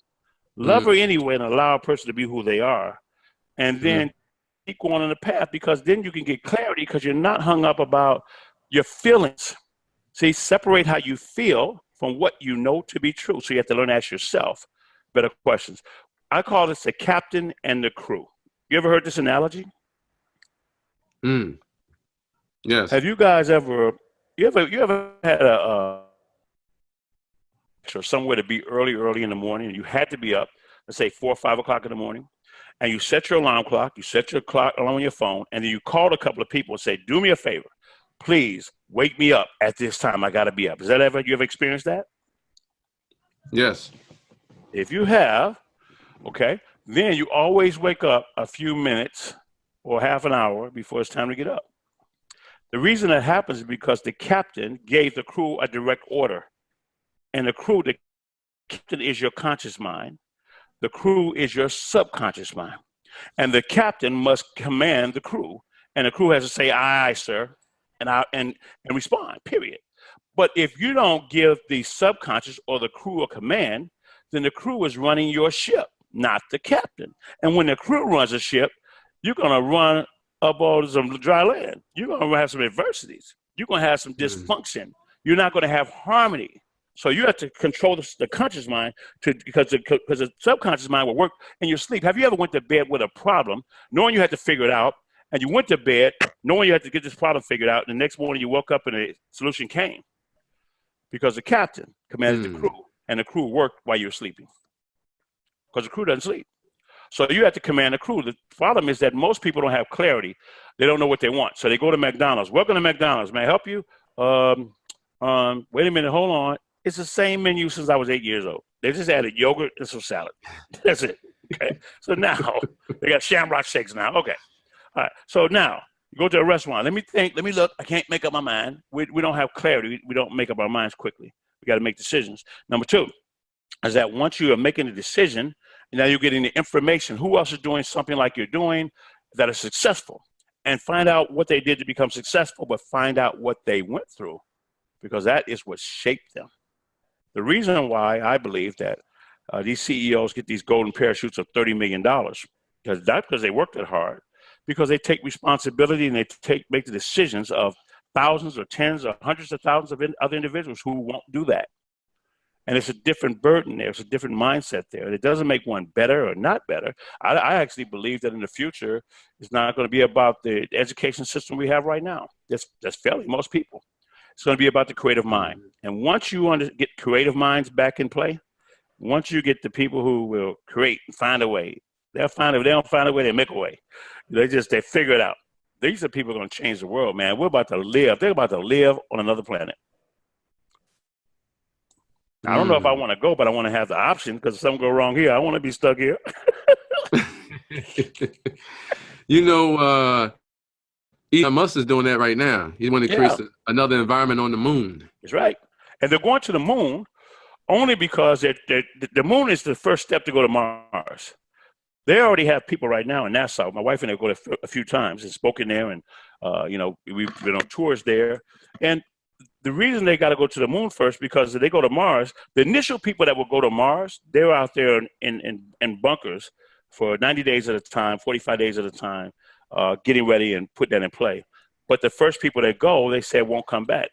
Love her anyway and allow a person to be who they are. And then keep going on the path, because then you can get clarity because you're not hung up about your feelings. See, separate how you feel from what you know to be true. So you have to learn to ask yourself better questions. I call this the captain and the crew. You ever heard this analogy? Yes. Have you guys ever had or somewhere to be early in the morning, and you had to be up, let's say 4 or 5 o'clock in the morning, and you set your alarm clock, you set your clock alarm on your phone, and then you called a couple of people and say, do me a favor, please wake me up at this time. I got to be up. You ever experienced that? Yes. If you have, okay, then you always wake up a few minutes or half an hour before it's time to get up. The reason that happens is because the captain gave the crew a direct order. And the captain is your conscious mind. The crew is your subconscious mind. And the captain must command the crew. And the crew has to say, aye, aye, sir, and respond, period. But if you don't give the subconscious or the crew a command, then the crew is running your ship, not the captain. And when the crew runs a ship, you're going to run up on some dry land. You're going to have some adversities. You're going to have some dysfunction. You're not going to have harmony. So you have to control the conscious mind because the subconscious mind will work in your sleep. Have you ever went to bed with a problem, knowing you had to figure it out, and you went to bed knowing you had to get this problem figured out, and the next morning you woke up and a solution came? Because the captain commanded the crew, and the crew worked while you were sleeping. Because the crew doesn't sleep. So you have to command the crew. The problem is that most people don't have clarity. They don't know what they want. So they go to McDonald's. Welcome to McDonald's. May I help you? Wait a minute. Hold on. It's the same menu since I was 8 years old. They just added yogurt and some salad. That's it. Okay. So now they got shamrock shakes now. Okay. All right. So now you go to a restaurant. Let me think. Let me look. I can't make up my mind. We don't have clarity. We don't make up our minds quickly. We got to make decisions. Number 2 is that once you are making a decision, now you're getting the information. Who else is doing something like you're doing that is successful? And find out what they did to become successful, but find out what they went through, because that is what shaped them. The reason why I believe that these CEOs get these golden parachutes of $30 million, because not because they worked that hard, because they take responsibility and they make the decisions of thousands or tens or hundreds of thousands of other individuals who won't do that. And it's a different burden there. It's a different mindset there. It doesn't make one better or not better. I actually believe that in the future, it's not going to be about the education system we have right now. That's failing most people. It's going to be about the creative mind. And once you get creative minds back in play, once you get the people who will create and find a way, they'll find it. If they don't find a way, they make a way. They figure it out. These are people who are going to change the world, man. They're about to live on another planet. I don't know if I want to go, but I want to have the option, because if something go wrong here, I want to be stuck here. Elon Musk is doing that right now. He want to create another environment on the moon. That's right. And they're going to the moon only because the moon is the first step to go to Mars. They already have people right now in NASA. My wife and I go there a few times and spoken there, and we've been on tours there. And the reason they got to go to the moon first, because if they go to Mars, the initial people that will go to Mars, they're out there in bunkers for 90 days at a time, 45 days at a time, getting ready and put that in play. But the first people that go, they say won't come back.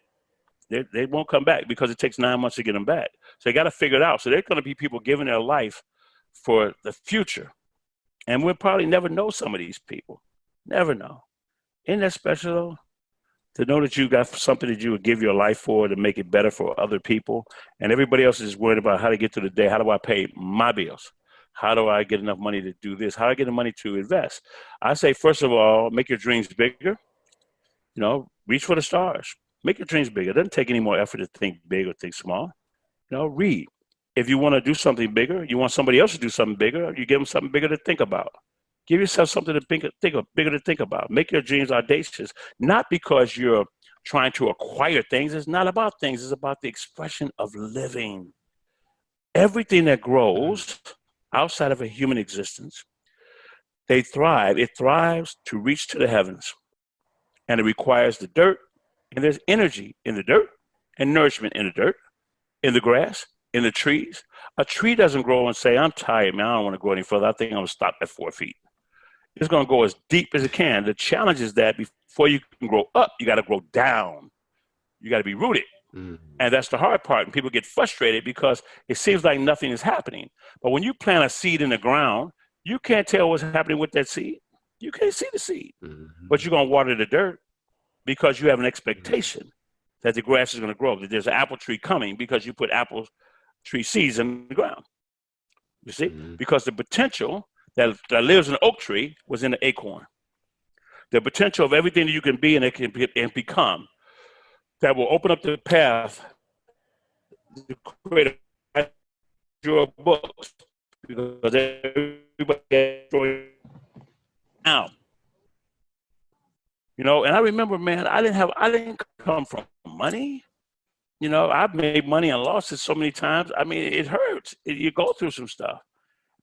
They won't come back because it takes 9 months to get them back. So they got to figure it out. So there's going to be people giving their life for the future. And we'll probably never know some of these people. Never know. Isn't that special, though? To know that you got something that you would give your life for to make it better for other people. And everybody else is worried about how to get through the day. How do I pay my bills? How do I get enough money to do this? How do I get the money to invest? I say, first of all, make your dreams bigger. Reach for the stars. Make your dreams bigger. It doesn't take any more effort to think big or think small. Read. If you want to do something bigger, you want somebody else to do something bigger, you give them something bigger to think about. Give yourself something to bigger to think about. Make your dreams audacious, not because you're trying to acquire things. It's not about things. It's about the expression of living. Everything that grows outside of a human existence, they thrive. It thrives to reach to the heavens. And it requires the dirt. And there's energy in the dirt and nourishment in the dirt, in the grass, in the trees. A tree doesn't grow and say, I'm tired, man. I don't want to go any further. I think I'm going to stop at 4 feet. It's going to go as deep as it can. The challenge is that before you can grow up, you got to grow down. You got to be rooted. And that's the hard part. And people get frustrated because it seems like nothing is happening. But when you plant a seed in the ground, you can't tell what's happening with that seed. You can't see the seed, but you're going to water the dirt because you have an expectation that the grass is going to grow, that there's an apple tree coming because you put apple tree seeds in the ground. You see? Because the potential that lives in the oak tree was in the acorn. The potential of everything that you can be and become that will open up the path to create your books, because everybody is out. You know, and I remember, man, I didn't come from money. You know, I've made money and lost it so many times. I mean, it hurts. You go through some stuff,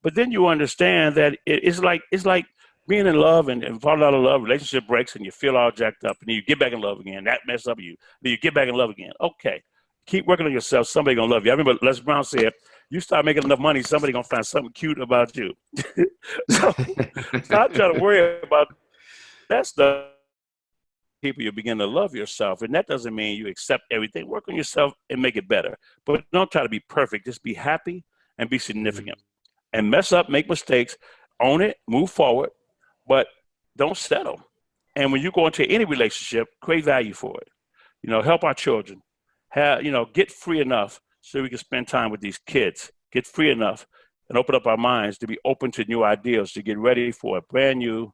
but then you understand that it's like being in love and falling out of love. Relationship breaks and you feel all jacked up, and then you get back in love again. That messed up you. Then you get back in love again. Okay, keep working on yourself. Somebody gonna love you. I remember Les Brown said, "You start making enough money, somebody gonna find something cute about you." So stop trying to worry about that stuff. People, you begin to love yourself, and that doesn't mean you accept everything. Work on yourself and make it better, but don't try to be perfect. Just be happy and be significant. And mess up, make mistakes, own it, move forward, but don't settle. And when you go into any relationship, create value for it. You know, help our children. Get free enough so we can spend time with these kids. Get free enough and open up our minds to be open to new ideas, to get ready for a brand new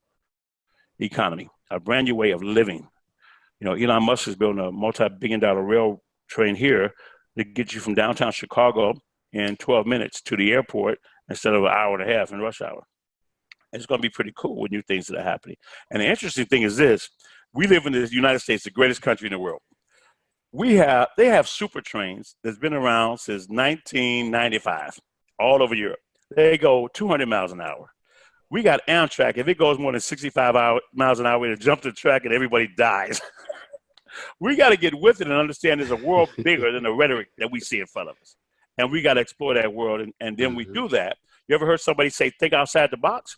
economy, a brand new way of living. You know, Elon Musk is building a multi-billion-dollar rail train here to get you from downtown Chicago in 12 minutes to the airport instead of an hour and a half in rush hour. And it's going to be pretty cool with new things that are happening. And the interesting thing is this: we live in the United States, the greatest country in the world. They have super trains that's been around since 1995, all over Europe. They go 200 miles an hour. We got Amtrak. If it goes more than 65 miles an hour, it'll jump the track and everybody dies. We got to get with it and understand there's a world bigger than the rhetoric that we see in front of us. And we got to explore that world. And then we do that. You ever heard somebody say, think outside the box?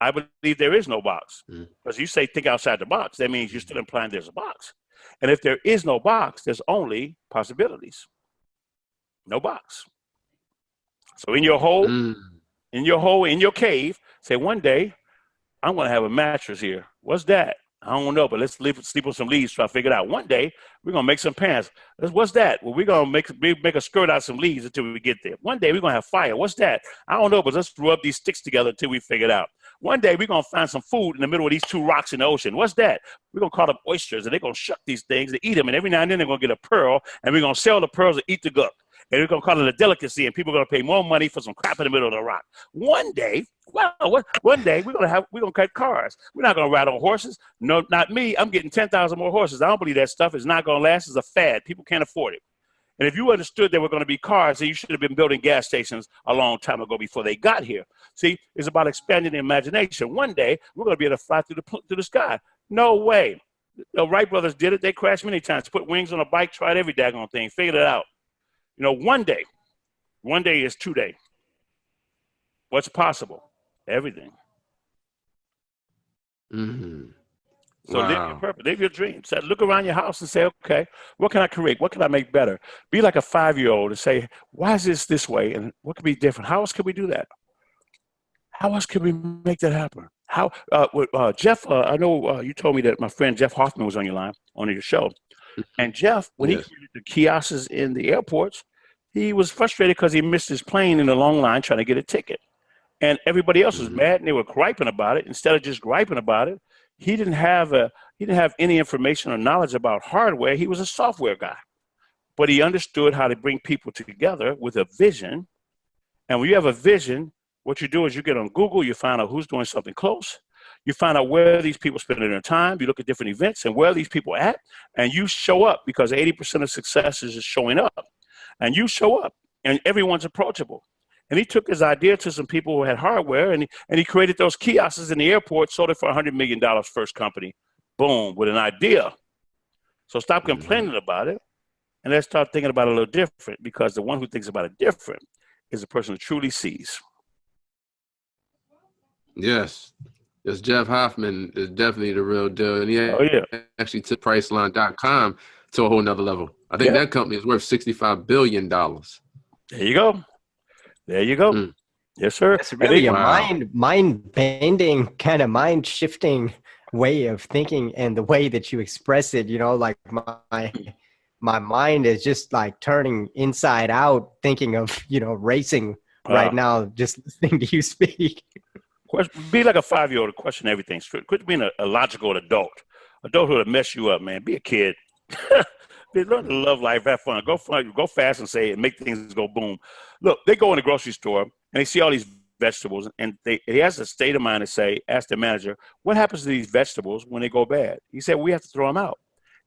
I believe there is no box. Because you say think outside the box, that means you're still implying there's a box. And if there is no box, there's only possibilities. No box. So in your hole, in your cave, say one day, I'm going to have a mattress here. What's that? I don't know, but let's sleep on some leaves, try to figure it out. One day, we're going to make some pants. What's that? Well, we're going to make a skirt out of some leaves until we get there. One day, we're going to have fire. What's that? I don't know, but let's rub these sticks together until we figure it out. One day, we're going to find some food in the middle of these two rocks in the ocean. What's that? We're going to call them oysters, and they're going to shuck these things and eat them. And every now and then, they're going to get a pearl, and we're going to sell the pearls and eat the gunk. And we're going to call it a delicacy, and people are going to pay more money for some crap in the middle of the rock. One day, one day we're going to cut cars. We're not going to ride on horses. No, not me. I'm getting 10,000 more horses. I don't believe that stuff is not going to last. It's a fad. People can't afford it. And if you understood there were going to be cars, then you should have been building gas stations a long time ago before they got here. See, it's about expanding the imagination. One day, we're going to be able to fly through the sky. No way. The Wright brothers did it. They crashed many times. Put wings on a bike, tried every daggone thing, figured it out. You know, one day is today. What's possible? Everything. So live your purpose, live your dreams. So look around your house and say, okay, what can I create? What can I make better? Be like a 5-year-old and say, why is this way? And what could be different? How else can we do that? How else can we make that happen? How, Jeff, I know you told me that my friend Jeff Hoffman was on your show. And Jeff, when he created the kiosks in the airports, he was frustrated because he missed his plane in the long line trying to get a ticket. And everybody else was mad and they were griping about it. Instead of just griping about it, he didn't have any information or knowledge about hardware. He was a software guy. But he understood how to bring people together with a vision. And when you have a vision, what you do is you get on Google, you find out who's doing something close. You find out where these people spending their time. You look at different events and where are these people at, and you show up, because 80% of success is just showing up. And you show up, and everyone's approachable. And he took his idea to some people who had hardware, and he created those kiosks in the airport, sold it for $100 million, first company. Boom, with an idea. So stop complaining about it, and let's start thinking about it a little different, because the one who thinks about it different is the person who truly sees. Yes. Yes, Jeff Hoffman is definitely the real deal. And he actually took Priceline.com to a whole nother level. I think that company is worth $65 billion. There you go. There you go. Mm. Yes, sir. It's really a Wow. mind bending, kind of mind shifting way of thinking, and the way that you express it, like my mind is just like turning inside out, thinking of, racing right now, just listening to you speak. Be like a 5-year-old, question everything. Quit being a logical adult. Adulthood will mess you up, man. Be a kid. Learn to love life, have fun. Go fast and say it, make things go boom. Look, they go in the grocery store and they see all these vegetables, and he has a state of mind to say, ask the manager, what happens to these vegetables when they go bad? He said, we have to throw them out.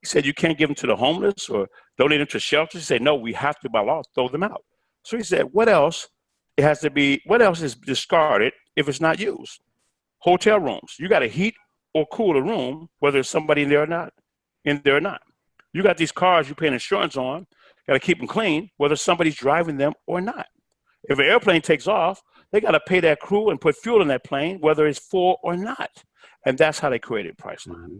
He said, you can't give them to the homeless or donate them to shelters. He said, no, we have to, by law, throw them out. So he said, what else is discarded if it's not used? Hotel rooms. You got to heat or cool a room, whether there's somebody in there or not. You got these cars you pay insurance on, got to keep them clean, whether somebody's driving them or not. If an airplane takes off, they got to pay that crew and put fuel in that plane, whether it's full or not. And that's how they created Priceline. Mm-hmm.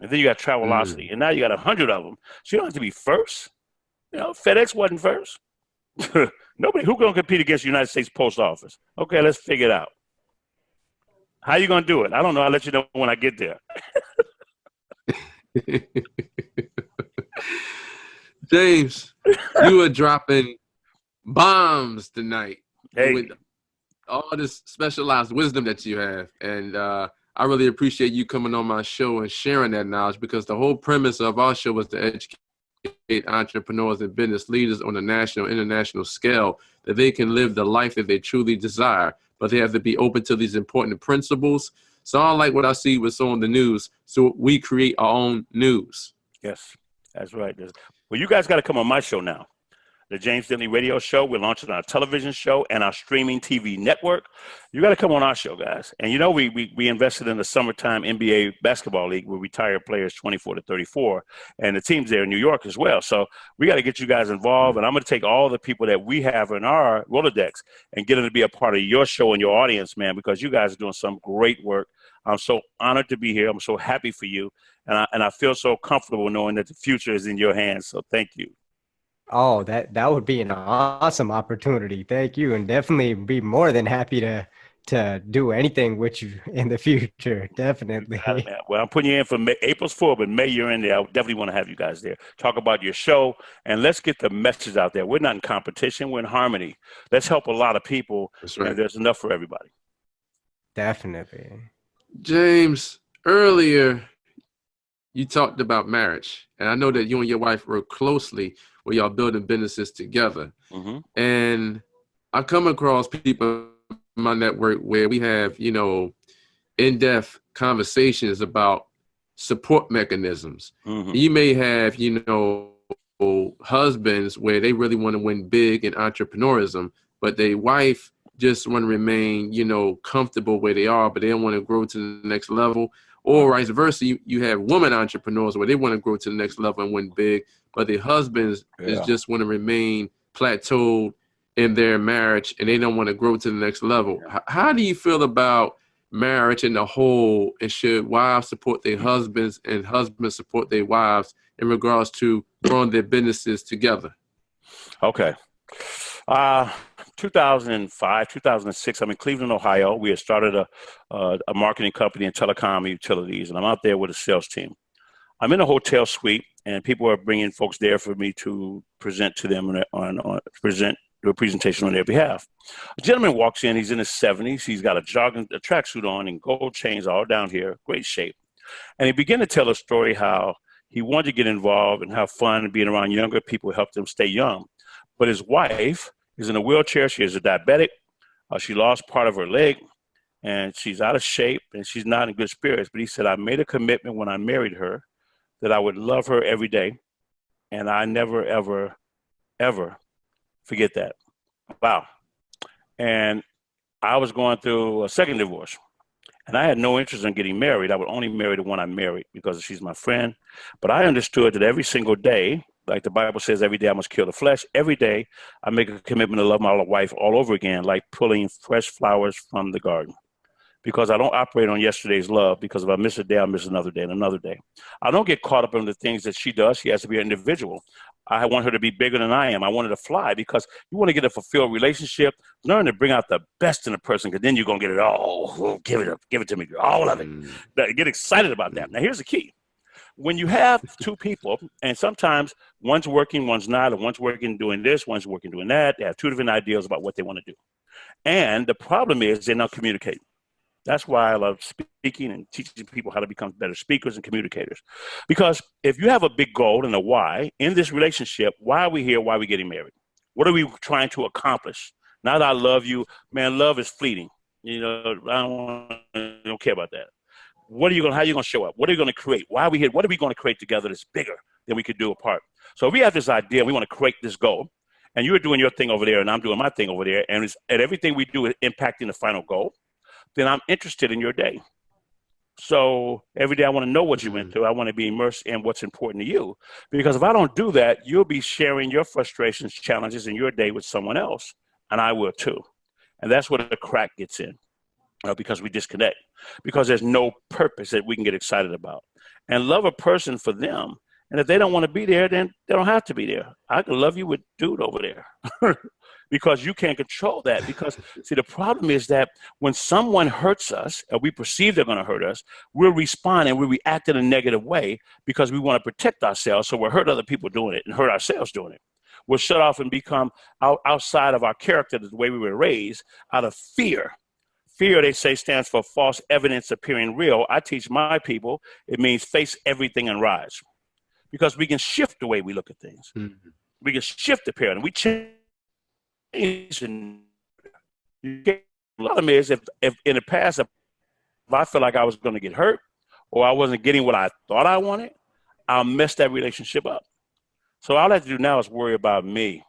And then you got Travelocity, and now you got 100 of them. So you don't have to be first. FedEx wasn't first. Nobody. Who going to compete against the United States Post Office? Okay, let's figure it out. How you going to do it? I don't know. I'll let you know when I get there. James, you are dropping bombs tonight with all this specialized wisdom that you have. And I really appreciate you coming on my show and sharing that knowledge, because the whole premise of our show was to educate entrepreneurs and business leaders on a national, international scale, that they can live the life that they truly desire, but they have to be open to these important principles. So I don't like what I see what's on the news, so we create our own news. Yes, that's right. Well, you guys got to come on my show now. The James Dentley Radio Show. We're launching our television show and our streaming TV network. You got to come on our show, guys. And we invested in the summertime NBA basketball league where we retire players 24 to 34, and the team's there in New York as well. So we got to get you guys involved, and I'm going to take all the people that we have in our Rolodex and get them to be a part of your show and your audience, man, because you guys are doing some great work. I'm so honored to be here. I'm so happy for you, and I feel so comfortable knowing that the future is in your hands. So thank you. Oh, that would be an awesome opportunity. Thank you. And definitely be more than happy to do anything with you in the future. Definitely. Well, I'm putting you in for April's 4th, but May you're in there. I definitely want to have you guys there. Talk about your show, and let's get the message out there. We're not in competition. We're in harmony. Let's help a lot of people. That's right. And there's enough for everybody. Definitely. James, earlier you talked about marriage, and I know that you and your wife work closely where y'all building businesses together. Mm-hmm. And I come across people in my network where we have, in-depth conversations about support mechanisms. Mm-hmm. You may have, husbands where they really want to win big in entrepreneurism, but their wife just want to remain, comfortable where they are, but they don't want to grow to the next level. Or vice versa, you have women entrepreneurs where they want to grow to the next level and win big, but their husbands just want to remain plateaued in their marriage and they don't want to grow to the next level. How do you feel about marriage in the whole, and should wives support their husbands and husbands support their wives in regards to growing their businesses together? Okay. 2005, 2006, I'm in Cleveland, Ohio. We had started a marketing company in telecom utilities, and I'm out there with a sales team. I'm in a hotel suite, and people are bringing folks there for me to present to them do a presentation on their behalf. A gentleman walks in. He's in his 70s. He's got a tracksuit on and gold chains all down here, great shape. And he began to tell a story how he wanted to get involved and have fun and being around younger people helped him stay young. But his wife is in a wheelchair. She is a diabetic. She lost part of her leg, and she's out of shape, and she's not in good spirits. But he said, I made a commitment when I married her that I would love her every day, and I never, ever, ever forget that. Wow. And I was going through a second divorce, and I had no interest in getting married. I would only marry the one I married because she's my friend. But I understood that every single day, like the Bible says, every day I must kill the flesh. Every day I make a commitment to love my wife all over again, like pulling fresh flowers from the garden. because I don't operate on yesterday's love, because if I miss a day, I'll miss another day and another day. I don't get caught up in the things that she does. She has to be an individual. I want her to be bigger than I am. I want her to fly, because you want to get a fulfilled relationship. Learn to bring out the best in a person, because then you're going to get it all. Oh, give it to me, all of it. Get excited about that. Now, here's the key. When you have two people, and sometimes one's working, one's not, or one's working doing this, one's working doing that, they have two different ideas about what they want to do. And the problem is they're not communicating. That's why I love speaking and teaching people how to become better speakers and communicators. Because if you have a big goal and a why in this relationship, why are we here? Why are we getting married? What are we trying to accomplish? Not that I love you, man, love is fleeting. You know, I don't care about that. How are you going to show up? What are you going to create? Why are we here? What are we going to create together that's bigger than we could do apart? So we have this idea, we want to create this goal, and you're doing your thing over there and I'm doing my thing over there, and everything we do is impacting the final goal. Then I'm interested in your day. So every day I want to know what you went through. I want to be immersed in what's important to you. Because if I don't do that, you'll be sharing your frustrations, challenges in your day with someone else, and I will too. And that's where the crack gets in, because we disconnect, because there's no purpose that we can get excited about. And love a person for them. And if they don't want to be there, then they don't have to be there. I can love you with dude over there. Because you can't control that. Because, see, the problem is that when someone hurts us, or we perceive they're going to hurt us, we'll respond and we react in a negative way because we want to protect ourselves. So we'll hurt other people doing it and hurt ourselves doing it. We'll shut off and become outside of our character, the way we were raised, out of fear. Fear, they say, stands for false evidence appearing real. I teach my people, it means face everything and rise. Because we can shift the way we look at things. We can shift the paradigm. We change. And a lot of them is, if in the past, if I feel like I was going to get hurt or I wasn't getting what I thought I wanted, I'll mess that relationship up. So all I have to do now is worry about me.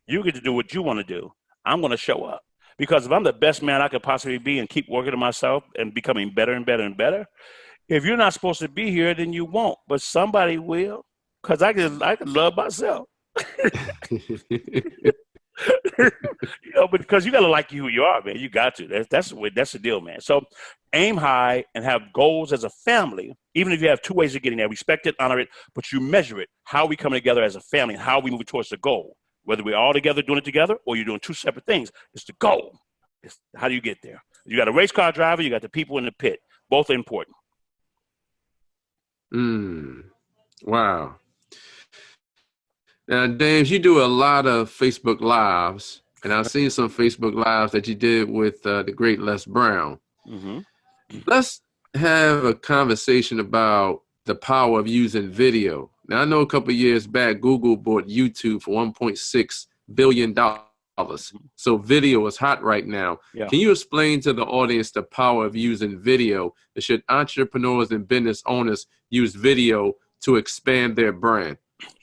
You get to do what you want to do. I'm going to show up. Because if I'm the best man I could possibly be and keep working on myself and becoming better and better and better, if you're not supposed to be here, then you won't. But somebody will, because I can love myself. But because you got to like who you are, man. You got to. That's the deal, man. So aim high and have goals as a family. Even if you have two ways of getting there, respect it, honor it, but you measure it. How we coming together as a family and how we move towards the goal. Whether we're all together doing it together or you're doing two separate things, it's the goal. It's how do you get there? You got a race car driver, you got the people in the pit. Both are important. Wow. Now, James, you do a lot of Facebook Lives, and I've seen some Facebook Lives that you did with the great Les Brown. Let's have a conversation about the power of using video. Now, I know a couple of years back, Google bought YouTube for $1.6 billion. So video is hot right now. Yeah. Can you explain to the audience the power of using video? Should entrepreneurs and business owners use video to expand their brand?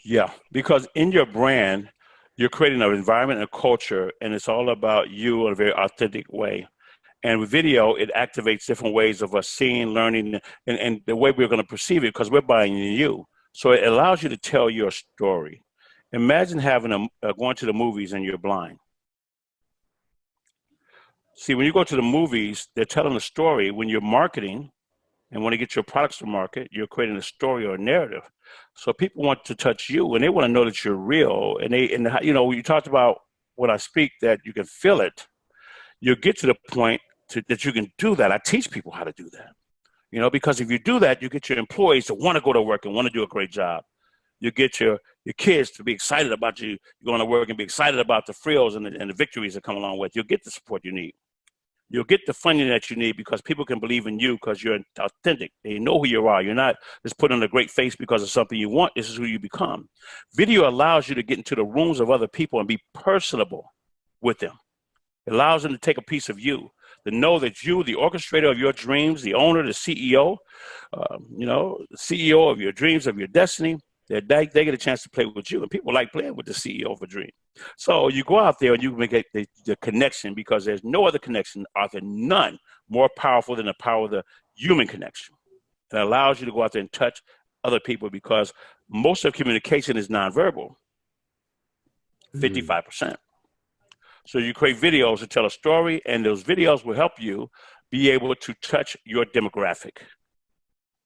Yeah, because in your brand, you're creating an environment and a culture, and it's all about you in a very authentic way. And with video, it activates different ways of us seeing, learning, and the way we're going to perceive it, because we're buying you. So it allows you to tell your story. Imagine having going to the movies and you're blind. See, when you go to the movies, they're telling a story. When you're marketing and want to get your products to market, you're creating a story or a narrative. So people want to touch you, and they want to know that you're real. And you talked about when I speak that you can feel it. You'll get to the point that you can do that. I teach people how to do that. Because if you do that, you get your employees to want to go to work and want to do a great job. You get your kids to be excited about you going to work and be excited about the frills and the victories that come along with. You'll get the support you need. You'll get the funding that you need because people can believe in you because you're authentic. They know who you are. You're not just putting on a great face because of something you want. This is who you become. Video allows you to get into the rooms of other people and be personable with them. It allows them to take a piece of you, to know that you, the orchestrator of your dreams, the owner, the CEO, the CEO of your dreams, of your destiny, they get a chance to play with you. And people like playing with the CEO of a dream. So you go out there and you make the connection, because there's no other connection, none more powerful than the power of the human connection. It allows you to go out there and touch other people, because most of communication is nonverbal, 55%. So you create videos to tell a story, and those videos will help you be able to touch your demographic,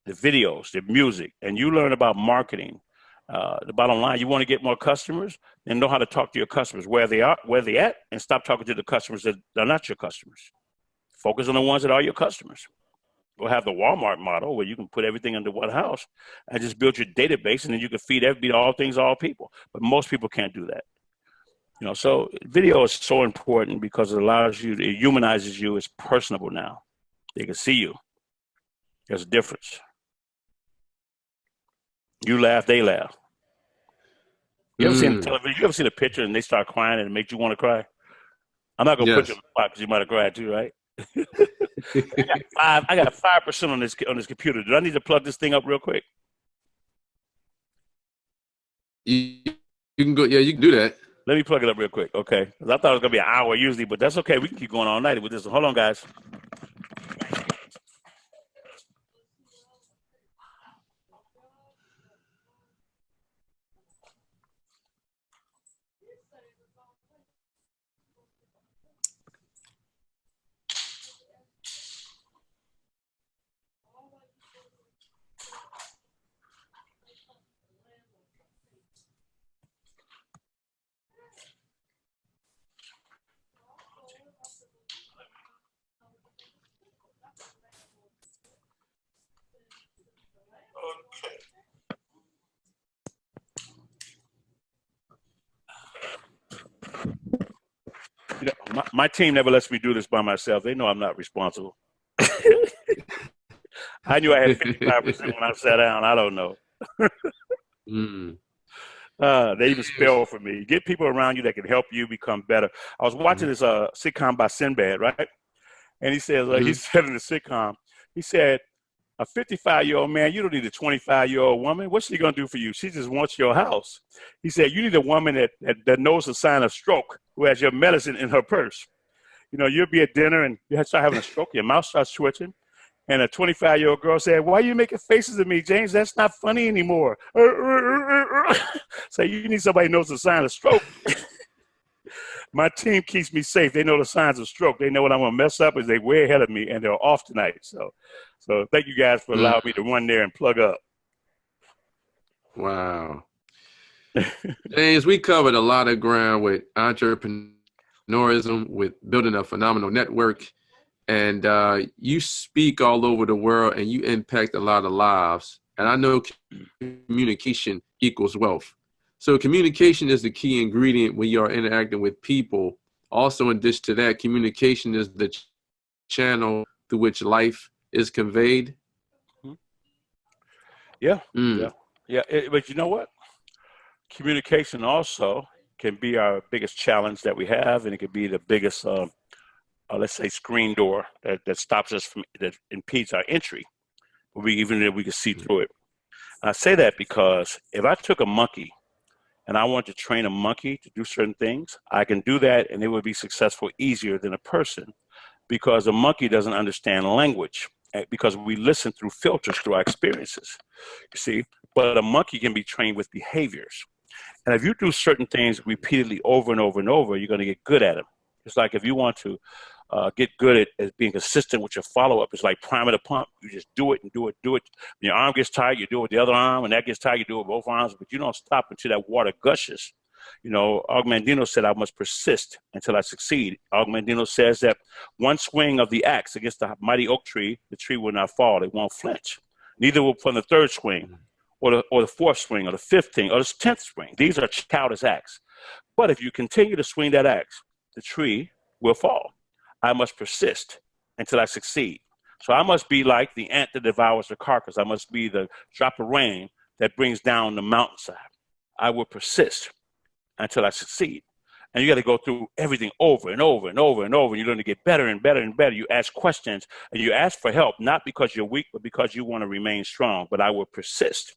the videos, the music, and you learn about marketing. The bottom line, you want to get more customers, then know how to talk to your customers where they are, where they at, and stop talking to the customers that are not your customers. Focus on the ones that are your customers. We'll have the Walmart model where you can put everything under one house and just build your database, and then you can feed all things, all people. But most people can't do that. You know, so video is so important because it allows you, it humanizes you. It's personable now. They can see you. There's a difference. You laugh, they laugh. You ever seen television? You ever seen a picture and they start crying and it makes you want to cry? I'm not gonna put you on the spot because you might have cried too, right? I got 5% on this computer. Do I need to plug this thing up real quick? You can go. Yeah, you can do that. Let me plug it up real quick, okay? 'Cause I thought it was gonna be an hour usually, but that's okay. We can keep going all night with this. Hold on, guys. You know, my team never lets me do this by myself. They know I'm not responsible. I knew I had 55% when I sat down. I don't know. They even spell for me. Get people around you that can help you become better. I was watching this sitcom by Sinbad, right? And he says, he said in the sitcom, he said, a 55-year-old man, you don't need a 25-year-old woman. What's she going to do for you? She just wants your house. He said, you need a woman that knows the sign of stroke, who has your medicine in her purse. You know, you'll be at dinner and you start having a stroke, your mouth starts twitching. And a 25-year-old girl said, why are you making faces at me, James? That's not funny anymore. So you need somebody who knows the sign of stroke. My team keeps me safe. They know the signs of stroke. They know what I'm going to mess up is they way ahead of me, and they're off tonight. So thank you guys for allowing me to run there and plug up. Wow. James, we covered a lot of ground with entrepreneurism, with building a phenomenal network. And you speak all over the world and you impact a lot of lives. And I know communication equals wealth. So communication is the key ingredient when you are interacting with people. Also, in addition to that, communication is the channel through which life is conveyed. Yeah. But you know what? Communication also can be our biggest challenge that we have, and it can be the biggest, let's say, screen door that stops us from, that impedes our entry. Even if we can see through it. I say that because if I took a monkey and I want to train a monkey to do certain things, I can do that and it would be successful easier than a person, because a monkey doesn't understand language, because we listen through filters, through our experiences, you see. But a monkey can be trained with behaviors. And if you do certain things repeatedly over and over and over, you're going to get good at them. It's like if you want to get good at being consistent with your follow-up. It's like priming the pump. You just do it and do it, do it. When your arm gets tired, you do it with the other arm, and that gets tired, you do it with both arms, but you don't stop until that water gushes. You know, Augmandino said, I must persist until I succeed. Augmandino says that one swing of the axe against the mighty oak tree, the tree will not fall. It won't flinch. Neither will from the third swing or the fourth swing or the 15th or the 10th swing. These are childish acts. But if you continue to swing that axe, the tree will fall. I must persist until I succeed. So I must be like the ant that devours the carcass. I must be the drop of rain that brings down the mountainside. I will persist until I succeed. And you got to go through everything over and over and over and over. And you learn to get better and better and better. You ask questions and you ask for help, not because you're weak, but because you want to remain strong. But I will persist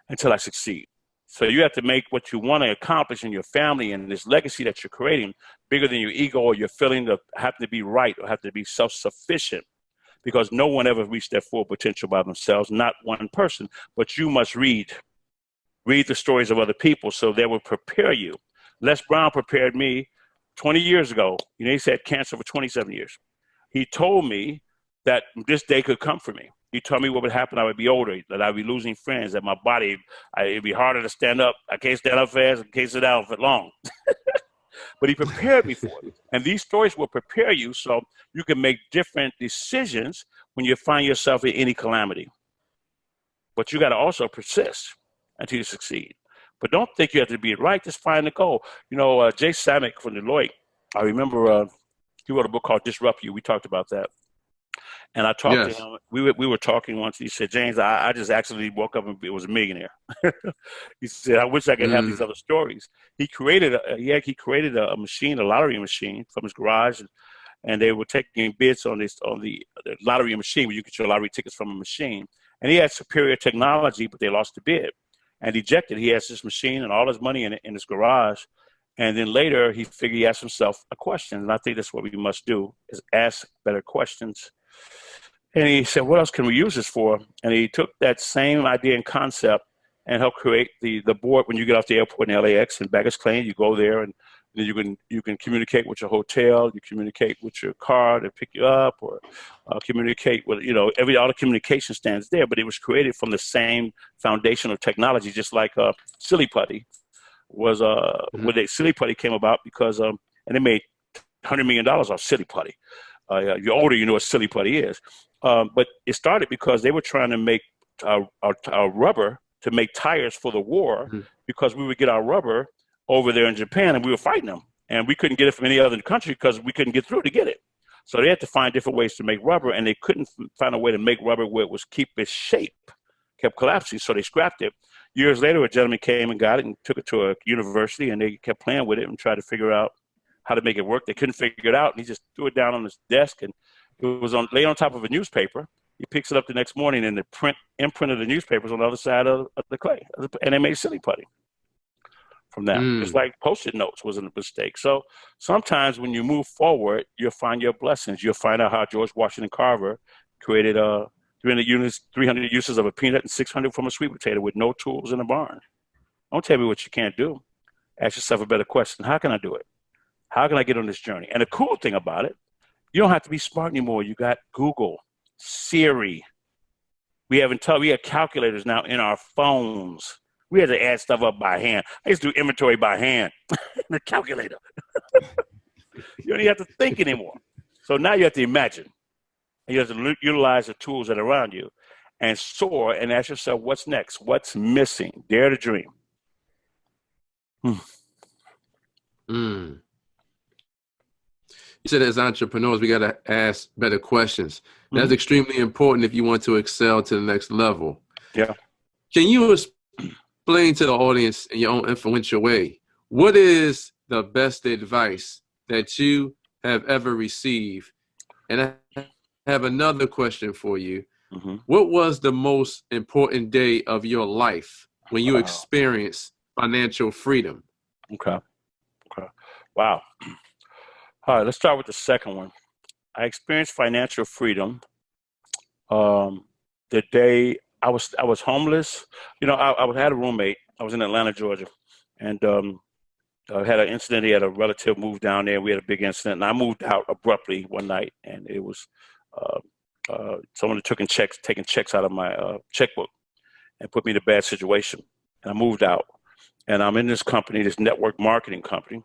until I succeed. So you have to make what you want to accomplish in your family and this legacy that you're creating bigger than your ego or your feeling of having to be right or have to be self-sufficient, because no one ever reached their full potential by themselves, not one person. But you must read the stories of other people so they will prepare you. Les Brown prepared me 20 years ago. You know, he's had cancer for 27 years. He told me that this day could come for me. He told me what would happen. I would be older, that I'd be losing friends, that my body, it'd be harder to stand up. I can't stand up fast. I can't sit down for long. But he prepared me for it. And these stories will prepare you so you can make different decisions when you find yourself in any calamity. But you got to also persist until you succeed. But don't think you have to be right. Just find the goal. You know, Jay Samick from Deloitte, I remember he wrote a book called Disrupt You. We talked about that. And I talked to him. We were talking once. He said, James, I just actually woke up and was a millionaire. He said, I wish I could have these other stories. He created a machine, a lottery machine from his garage, and they were taking bids on the lottery machine where you get your lottery tickets from a machine. And he had superior technology, but they lost the bid. And dejected, he has this machine and all his money in his garage. And then later he figured, he asked himself a question. And I think that's what we must do, is ask better questions. And he said, what else can we use this for? And he took that same idea and concept and helped create the board. When you get off the airport in LAX and baggage claim, you go there and then you can communicate with your hotel, you communicate with your car to pick you up, or communicate with, all the communication stands there, but it was created from the same foundational technology, just like Silly Putty was, when Silly Putty came about because, and they made $100 million off Silly Putty. You're older, you know what Silly Putty is. But it started because they were trying to make our rubber to make tires for the war, because we would get our rubber over there in Japan and we were fighting them. And we couldn't get it from any other country because we couldn't get through to get it. So they had to find different ways to make rubber, and they couldn't find a way to make rubber where it was keep its shape, kept collapsing. So they scrapped it. Years later, a gentleman came and got it and took it to a university, and they kept playing with it and tried to figure out how to make it work. They couldn't figure it out, and he just threw it down on his desk, and it was laid on top of a newspaper. He picks it up the next morning, and the imprint of the newspaper was on the other side of the clay, and they made Silly Putty from that. It's like Post-it notes wasn't a mistake. So sometimes when you move forward, you'll find your blessings. You'll find out how George Washington Carver created 300 uses of a peanut and 600 from a sweet potato with no tools in a barn. Don't tell me what you can't do. Ask yourself a better question. How can I do it? How can I get on this journey? And the cool thing about it, you don't have to be smart anymore. You got Google, Siri. We have calculators now in our phones. We had to add stuff up by hand. I used to do inventory by hand in the calculator. You don't even have to think anymore. So now you have to imagine. And you have to utilize the tools that are around you and soar and ask yourself, what's next? What's missing? Dare to dream. You said as entrepreneurs, we got to ask better questions. That's extremely important if you want to excel to the next level. Yeah. Can you explain to the audience in your own influential way, what is the best advice that you have ever received? And I have another question for you. What was the most important day of your life when you experienced financial freedom? Okay. Wow. All right, let's start with the second one. I experienced financial freedom the day I was homeless. I had a roommate. I was in Atlanta, Georgia, and I had an incident. He had a relative move down there. We had a big incident, and I moved out abruptly one night, and it was someone had taken checks out of my checkbook and put me in a bad situation. And I moved out, and I'm in this company, this network marketing company,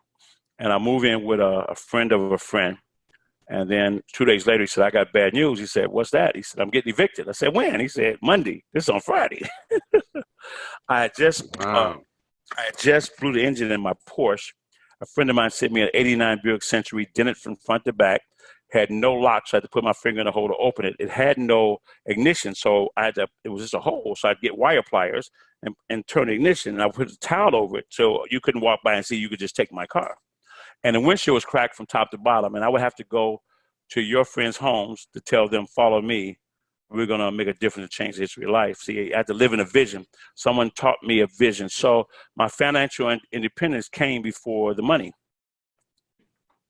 and I move in with a friend of a friend. And then 2 days later, he said, I got bad news. He said, what's that? He said, I'm getting evicted. I said, when? He said, Monday. This is on Friday. I just blew the engine in my Porsche. A friend of mine sent me an 89 Buick Century, dented from front to back, had no lock, so I had to put my finger in the hole to open it. It had no ignition, so it was just a hole. So I'd get wire pliers and turn the ignition, and I put a towel over it so you couldn't walk by and see you could just take my car. And the windshield was cracked from top to bottom. And I would have to go to your friends' homes to tell them, follow me. We're going to make a difference and change the history of life. See, I had to live in a vision. Someone taught me a vision. So my financial independence came before the money.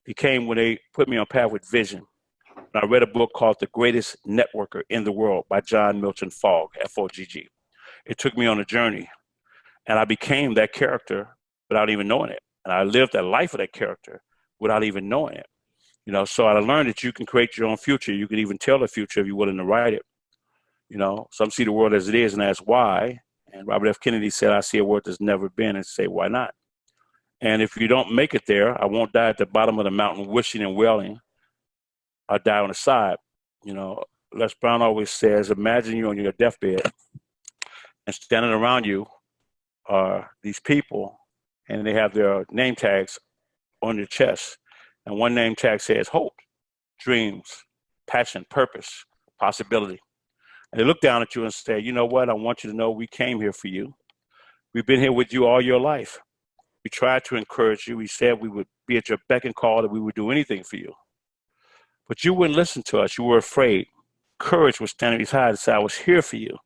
It came when they put me on path with vision. And I read a book called The Greatest Networker in the World by John Milton Fogg, F-O-G-G. It took me on a journey. And I became that character without even knowing it. And I lived that life of that character without even knowing it. So I learned that you can create your own future. You can even tell the future if you're willing to write it. Some see the world as it is and ask why. And Robert F. Kennedy said, I see a world that's never been, and say, why not? And if you don't make it there, I won't die at the bottom of the mountain wishing and wailing. I'll die on the side. Les Brown always says, imagine you on your deathbed and standing around you are these people, and they have their name tags on their chest. And one name tag says hope, dreams, passion, purpose, possibility. And they look down at you and say, you know what? I want you to know we came here for you. We've been here with you all your life. We tried to encourage you. We said we would be at your beck and call, that we would do anything for you. But you wouldn't listen to us. You were afraid. Courage was standing beside and said, I was here for you.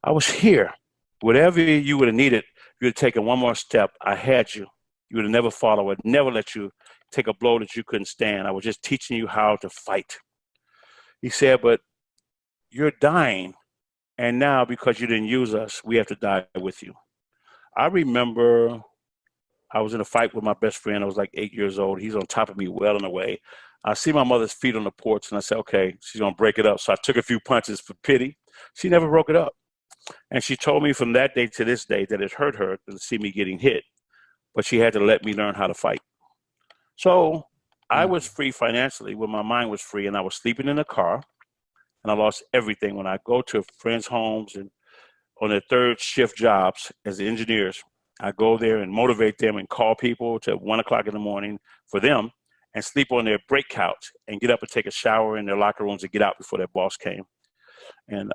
I was here. Whatever you would have needed, you would have taken one more step. I had you. You would have never fought. I would never let you take a blow that you couldn't stand. I was just teaching you how to fight. He said, but you're dying. And now, because you didn't use us, we have to die with you. I remember I was in a fight with my best friend. I was like 8 years old. He's on top of me, wailing away. I see my mother's feet on the porch, and I said, okay, she's going to break it up. So I took a few punches for pity. She never broke it up. And she told me from that day to this day that it hurt her to see me getting hit, but she had to let me learn how to fight. So I was free financially when my mind was free, and I was sleeping in a car, and I lost everything. When I go to friends' homes and on their third shift jobs as engineers, I go there and motivate them and call people to 1 o'clock in the morning for them and sleep on their break couch and get up and take a shower in their locker rooms and get out before their boss came. And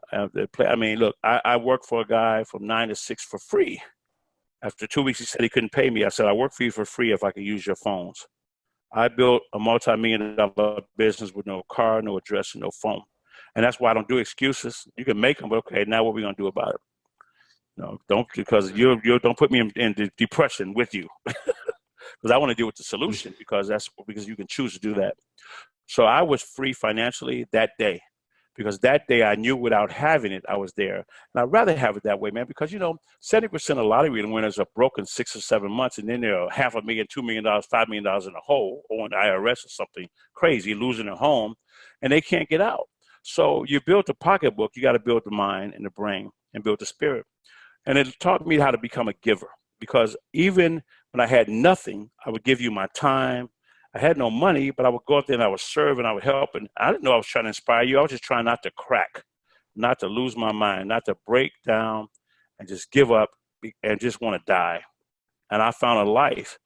look, I worked for a guy from 9 to 6 for free. After 2 weeks, he said he couldn't pay me. I said, I work for you for free if I could use your phones. I built a multi-million-dollar business with no car, no address, and no phone. And that's why I don't do excuses. You can make them, but okay, now what are we going to do about it? No, don't, because you don't put me in depression with you. Because I want to deal with the solution, because you can choose to do that. So I was free financially that day, because that day I knew without having it, I was there. And I'd rather have it that way, man, because 70% of lottery winners are broke in 6 or 7 months, and then they're $500,000, $2 million, $5 million in a hole, or in the IRS or something crazy, losing their home, and they can't get out. So you build the pocketbook, you got to build the mind and the brain and build the spirit. And it taught me how to become a giver, because even when I had nothing, I would give you my time. I had no money, but I would go out there and I would serve and I would help. And I didn't know I was trying to inspire you. I was just trying not to crack, not to lose my mind, not to break down and just give up and just want to die. And I found a life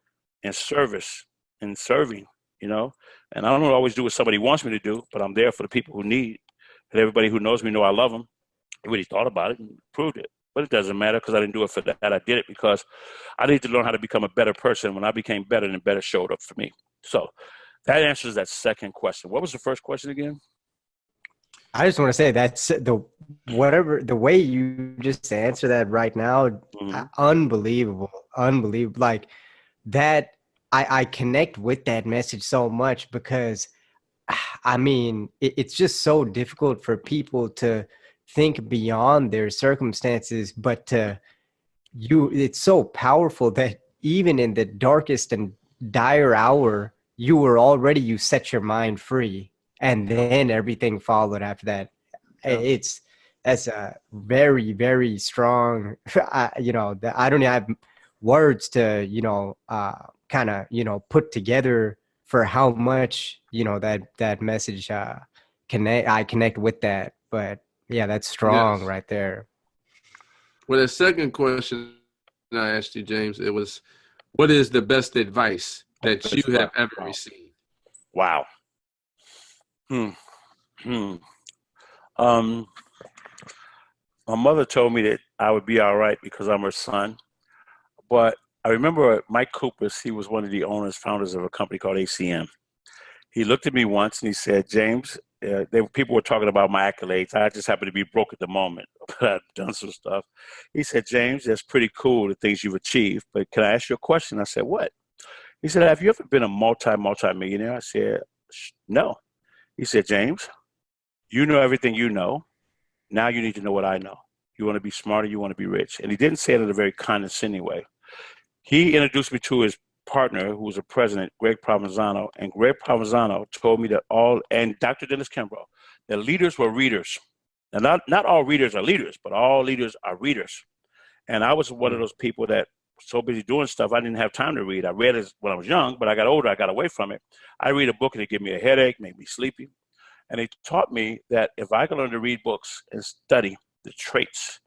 in service, in serving, and I don't always do what somebody wants me to do, but I'm there for the people who need. And everybody who knows me know I love them. He really thought about it and proved it. But it doesn't matter, because I didn't do it for that. I did it because I needed to learn how to become a better person. When I became better, then better showed up for me. So that answers that second question. What was the first question again? I just want to say that's the way you just answer that right now, unbelievable. Like that, I connect with that message so much, because it's just so difficult for people to think beyond their circumstances, but it's so powerful that even in the darkest and dire hour, you set your mind free, and then everything followed after that. Yeah. That's a very, very strong, I don't have words to, put together for how much, that message, I connect with that, but yeah, that's strong. Yes. Right there. Well, the second question I asked you, James, it was, what is the best advice that you have ever received? Wow. My mother told me that I would be all right because I'm her son. But I remember Mike Cooper, he was one of the founders of a company called ACM. He looked at me once and he said, James, people were talking about my accolades. I just happened to be broke at the moment, but I've done some stuff. He said, James, that's pretty cool, the things you've achieved, but can I ask you a question? I said, what? He said, have you ever been a multi-millionaire? I said, no. He said, James, you know everything you know. Now you need to know what I know. You want to be smarter, you want to be rich. And he didn't say it in a very condescending way. He introduced me to his partner who was a president, Greg Provenzano, and Greg Provenzano told me that and Dr. Dennis Kimbrough, that leaders were readers. And not all readers are leaders, but all leaders are readers. And I was one of those people that was so busy doing stuff, I didn't have time to read. I read it when I was young, but I got older, I got away from it. I read a book and it gave me a headache, made me sleepy. And it taught me that if I could learn to read books and study the traits,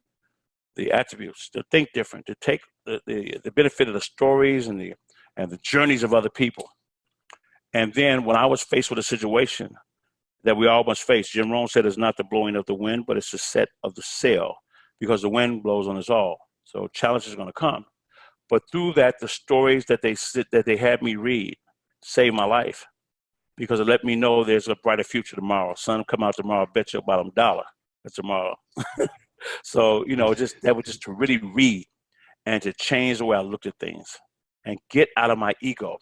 the attributes, to think different, to take the benefit of the stories and the journeys of other people. And then when I was faced with a situation that we all must face, Jim Rohn said it's not the blowing of the wind, but it's the set of the sail, because the wind blows on us all. So challenges are going to come. But through that, the stories that they had me read saved my life, because it let me know there's a brighter future tomorrow. Sun come out tomorrow, bet you about $1. That's tomorrow. So, that was just to really read and to change the way I looked at things and get out of my ego.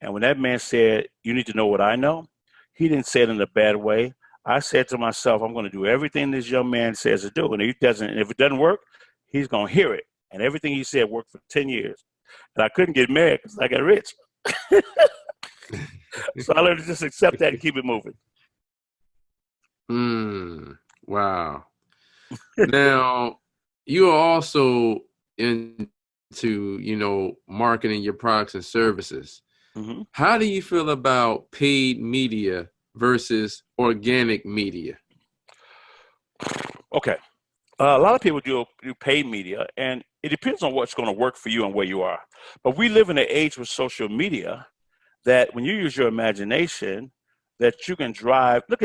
And when that man said, you need to know what I know, he didn't say it in a bad way. I said to myself, I'm going to do everything this young man says to do. And if it doesn't work, he's going to hear it. And everything he said worked for 10 years. And I couldn't get mad because I got rich. So I learned to just accept that and keep it moving. Wow. Now, you are also into, marketing your products and services. Mm-hmm. How do you feel about paid media versus organic media? Okay. A lot of people do paid media, and it depends on what's going to work for you and where you are. But we live in an age with social media that when you use your imagination, that you can drive. Let's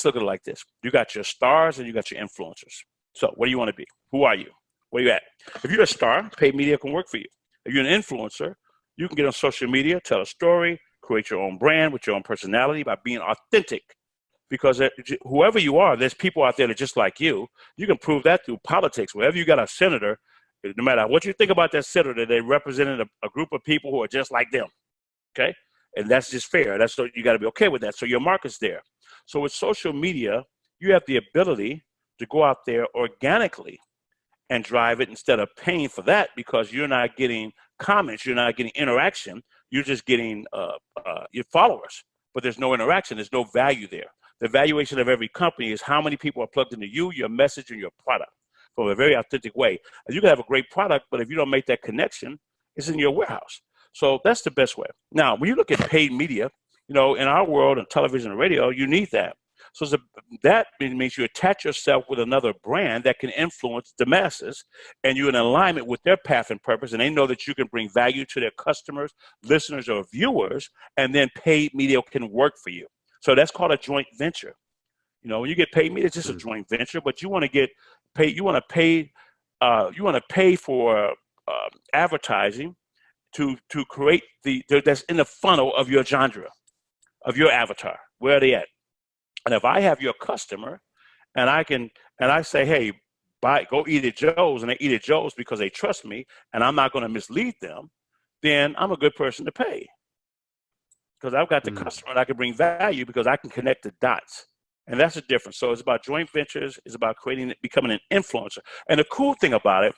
look at it like this. You got your stars and you got your influencers. So what do you want to be? Who are you? Where you at? If you're a star, paid media can work for you. If you're an influencer, you can get on social media, tell a story, create your own brand with your own personality by being authentic. Because whoever you are, there's people out there that are just like you. You can prove that through politics. Wherever you got a senator, no matter what you think about that senator, they represented a group of people who are just like them. Okay? And that's just fair. You got to be okay with that. So your market's there. So with social media, you have the ability to go out there organically and drive it instead of paying for that, because you're not getting comments, you're not getting interaction, you're just getting your followers. But there's no interaction, there's no value there. The valuation of every company is how many people are plugged into you, your message, and your product from a very authentic way. And you can have a great product, but if you don't make that connection, it's in your warehouse. So that's the best way. Now, when you look at paid media, in our world, in television and radio, you need that. So that means you attach yourself with another brand that can influence the masses, and you're in alignment with their path and purpose, and they know that you can bring value to their customers, listeners, or viewers, and then paid media can work for you. So that's called a joint venture. When you get paid media, it's just a joint venture, but you want to get paid. You want to pay for advertising to create that's in the funnel of your genre, of your avatar. Where are they at? And if I have your customer, and I say, hey, go eat at Joe's, and they eat at Joe's because they trust me, and I'm not going to mislead them, then I'm a good person to pay, because I've got the customer and I can bring value because I can connect the dots. And that's the difference. So it's about joint ventures. It's about becoming an influencer. And the cool thing about it,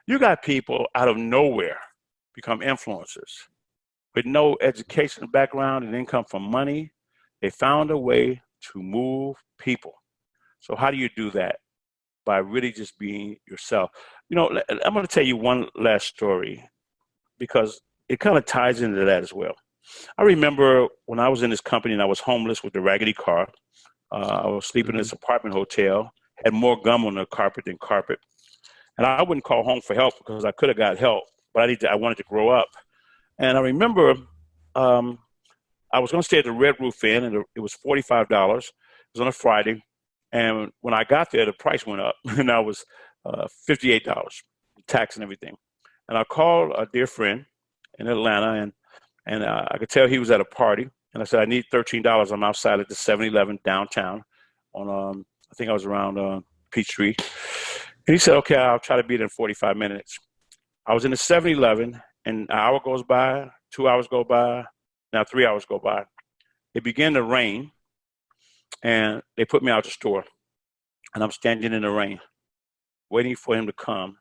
you got people out of nowhere become influencers with no education background and income from money. They found a way to move people. So how do you do that? By really just being yourself. I'm going to tell you one last story, because it kind of ties into that as well. I remember when I was in this company and I was homeless with a raggedy car. I was sleeping in this apartment hotel, had more gum on the carpet than carpet. And I wouldn't call home for help because I could have got help, but I wanted to grow up. And I remember I was going to stay at the Red Roof Inn, and it was $45. It was on a Friday. And when I got there, the price went up, and I was $58, tax and everything. And I called a dear friend in Atlanta, and I could tell he was at a party. And I said, I need $13. I'm outside at the 7-Eleven downtown on, I think I was around Peachtree. And he said, okay, I'll try to be there in 45 minutes. I was in the 7-Eleven, and an hour goes by, 2 hours go by, now 3 hours go by. It began to rain, and they put me out the store. And I'm standing in the rain, waiting for him to come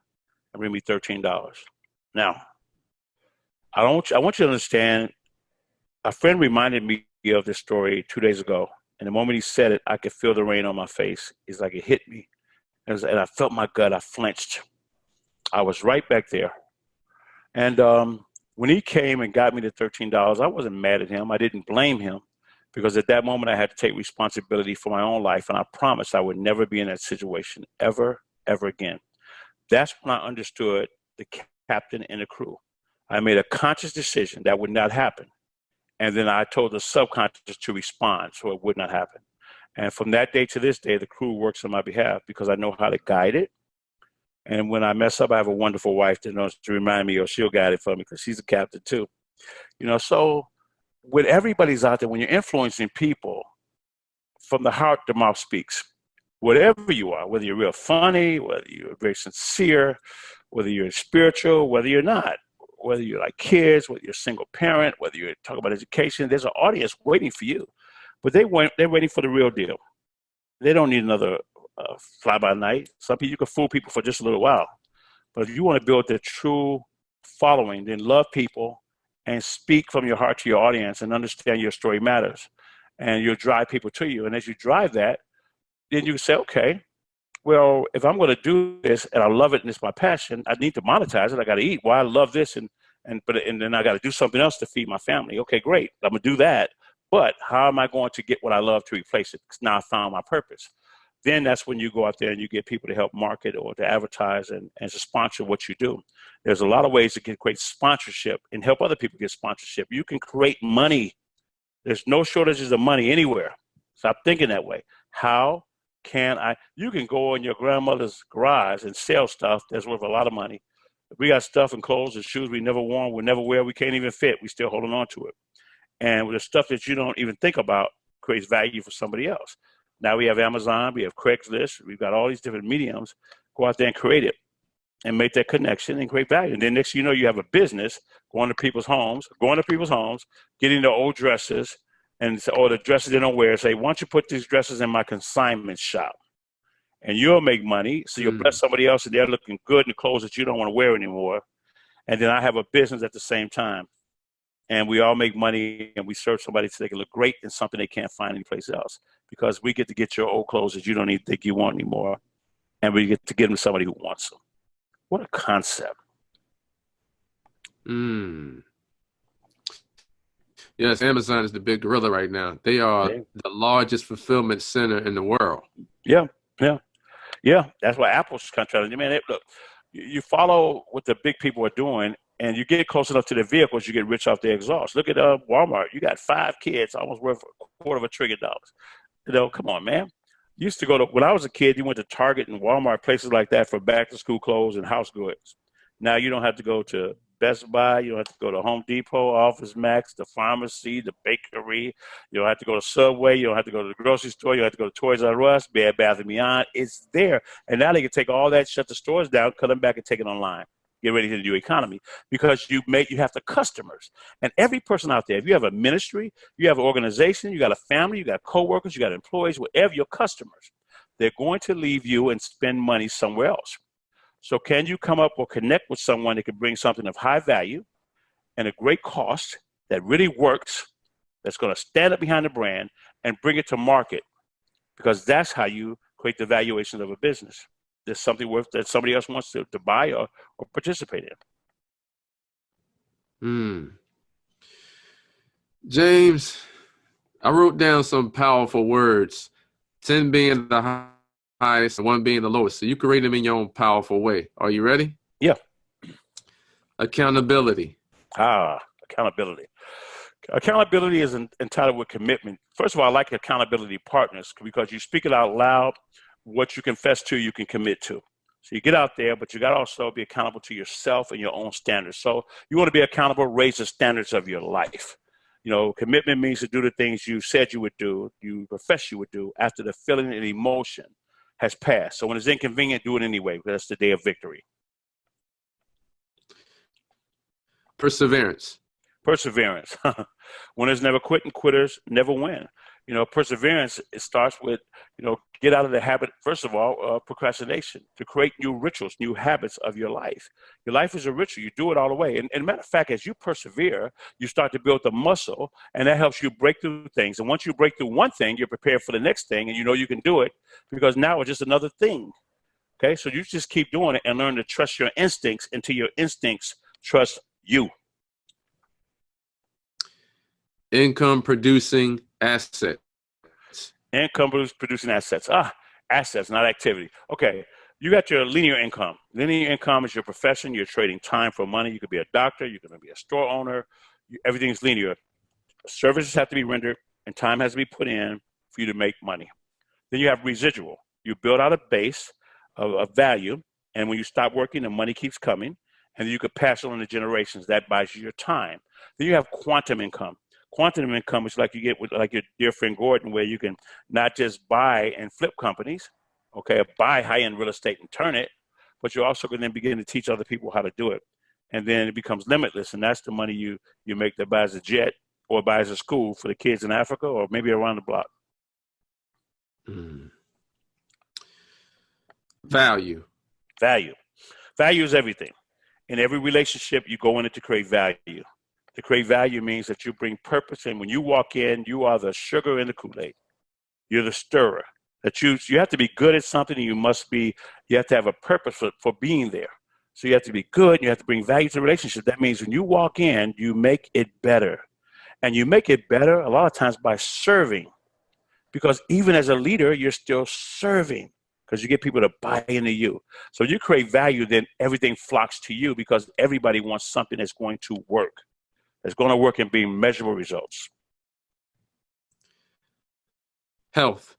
and bring me $13. Now, I want you to understand, a friend reminded me of this story 2 days ago. And the moment he said it, I could feel the rain on my face. It's like it hit me. And I felt my gut. I flinched. I was right back there. And when he came and got me the $13, I wasn't mad at him. I didn't blame him because at that moment I had to take responsibility for my own life. And I promised I would never be in that situation ever, ever again. That's when I understood the captain and the crew. I made a conscious decision that would not happen. And then I told the subconscious to respond so it would not happen. And from that day to this day, the crew works on my behalf because I know how to guide it. And when I mess up, I have a wonderful wife that knows to remind me, or she'll guide it for me because she's a captain too. So when everybody's out there, when you're influencing people, from the heart, the mouth speaks. Whatever you are, whether you're real funny, whether you're very sincere, whether you're spiritual, whether you're not, whether you're like kids, whether you're a single parent, whether you're talking about education, there's an audience waiting for you. But they're waiting for the real deal. They don't need another fly-by-night. Some people, you can fool people for just a little while. But if you want to build the true following, then love people and speak from your heart to your audience and understand your story matters. And you'll drive people to you. And as you drive that, then you say, okay, well, if I'm going to do this and I love it and it's my passion, I need to monetize it. I got to eat. Well, I love this. And then I got to do something else to feed my family. Okay, great. I'm going to do that. But how am I going to get what I love to replace it? Because now I found my purpose. Then that's when you go out there and you get people to help market or to advertise and to sponsor what you do. There's a lot of ways to get great sponsorship and help other people get sponsorship. You can create money. There's no shortages of money anywhere. Stop thinking that way. How can you can go in your grandmother's garage and sell stuff that's worth a lot of money. We got stuff and clothes and shoes we never worn, we never wear, we can't even fit. We still holding on to it. And with the stuff that you don't even think about creates value for somebody else. Now we have Amazon, we have Craigslist, we've got all these different mediums. Go out there and create it and make that connection and create value. And then next thing you know, you have a business going to people's homes, getting their old dresses and say, oh, the dresses they don't wear. Say, why don't you put these dresses in my consignment shop? And you'll make money. So you'll bless somebody else and they're looking good in the clothes that you don't want to wear anymore. And then I have a business at the same time. And we all make money and we serve somebody so they can look great in something they can't find anyplace else. Because we get to get your old clothes that you don't even think you want anymore. And we get to give them to somebody who wants them. What a concept. Yes, Amazon is the big gorilla right now. They are the largest fulfillment center in the world. Yeah. That's why Apple's trying to, man, look, you follow what the big people are doing and you get close enough to their vehicles, you get rich off their exhaust. Look at Walmart. You got 5 kids, almost worth $250 billion. Come on, man. Used to go to, when I was a kid, you went to Target and Walmart, places like that for back to school clothes and house goods. Now you don't have to go to Best Buy. You don't have to go to Home Depot, Office Max, the pharmacy, the bakery. You don't have to go to Subway. You don't have to go to the grocery store. You don't have to go to Toys R Us, Bed Bath & Beyond. It's there. And now they can take all that, shut the stores down, cut them back and take it online. Get ready to do economy because you have the customers. And every person out there, if you have a ministry, you have an organization, you got a family, you got coworkers, you got employees, whatever your customers, they're going to leave you and spend money somewhere else. So can you come up or connect with someone that can bring something of high value and a great cost that really works, that's going to stand up behind the brand and bring it to market? Because that's how you create the valuation of a business. There's something worth that somebody else wants to buy or participate in. James, I wrote down some powerful words, 10 being the highest and 1 being the lowest. So you can rate them in your own powerful way. Are you ready? Yeah. Accountability. Accountability. Accountability is entitled with commitment. First of all, I like accountability partners because you speak it out loud. What you confess to, you can commit to. So you get out there, but you got to also be accountable to yourself and your own standards. So you want to be accountable, raise the standards of your life. Commitment means to do the things you said you would do, you profess you would do after the feeling and emotion has passed. So when it's inconvenient, do it anyway, because that's the day of victory. Perseverance. When there's never quit and quitters never win. You know, perseverance, it starts with, get out of the habit, first of all, procrastination, to create new rituals, new habits of your life. Your life is a ritual. You do it all the way. And matter of fact, as you persevere, you start to build the muscle, and that helps you break through things. And once you break through one thing, you're prepared for the next thing, and you know you can do it because now it's just another thing. Okay, so you just keep doing it and learn to trust your instincts until your instincts trust you. Income producing assets. Income producing assets. Assets, not activity. Okay, you got your linear income. Linear income is your profession. You're trading time for money. You could be a doctor. You could be a store owner. Everything's linear. Services have to be rendered and time has to be put in for you to make money. Then you have residual. You build out a base of value, and when you stop working, the money keeps coming, and you could pass it on to generations. That buys you your time. Then you have quantum income. Quantum income is like you get with like your dear friend Gordon, where you can not just buy and flip companies, okay, or buy high-end real estate and turn it, but you're also going to begin to teach other people how to do it. And then it becomes limitless, and that's the money you make that buys a jet or buys a school for the kids in Africa or maybe around the block. Value. Value is everything. In every relationship, you go in it to create value. To create value means that you bring purpose, and when you walk in, you are the sugar in the Kool-Aid. You're the stirrer. That you have to be good at something, and you have to have a purpose for being there. So you have to be good, and you have to bring value to the relationship. That means when you walk in, you make it better. And you make it better a lot of times by serving. Because even as a leader, you're still serving, because you get people to buy into you. So you create value, then everything flocks to you because everybody wants something that's going to work. It's going to work and bring measurable results. Health.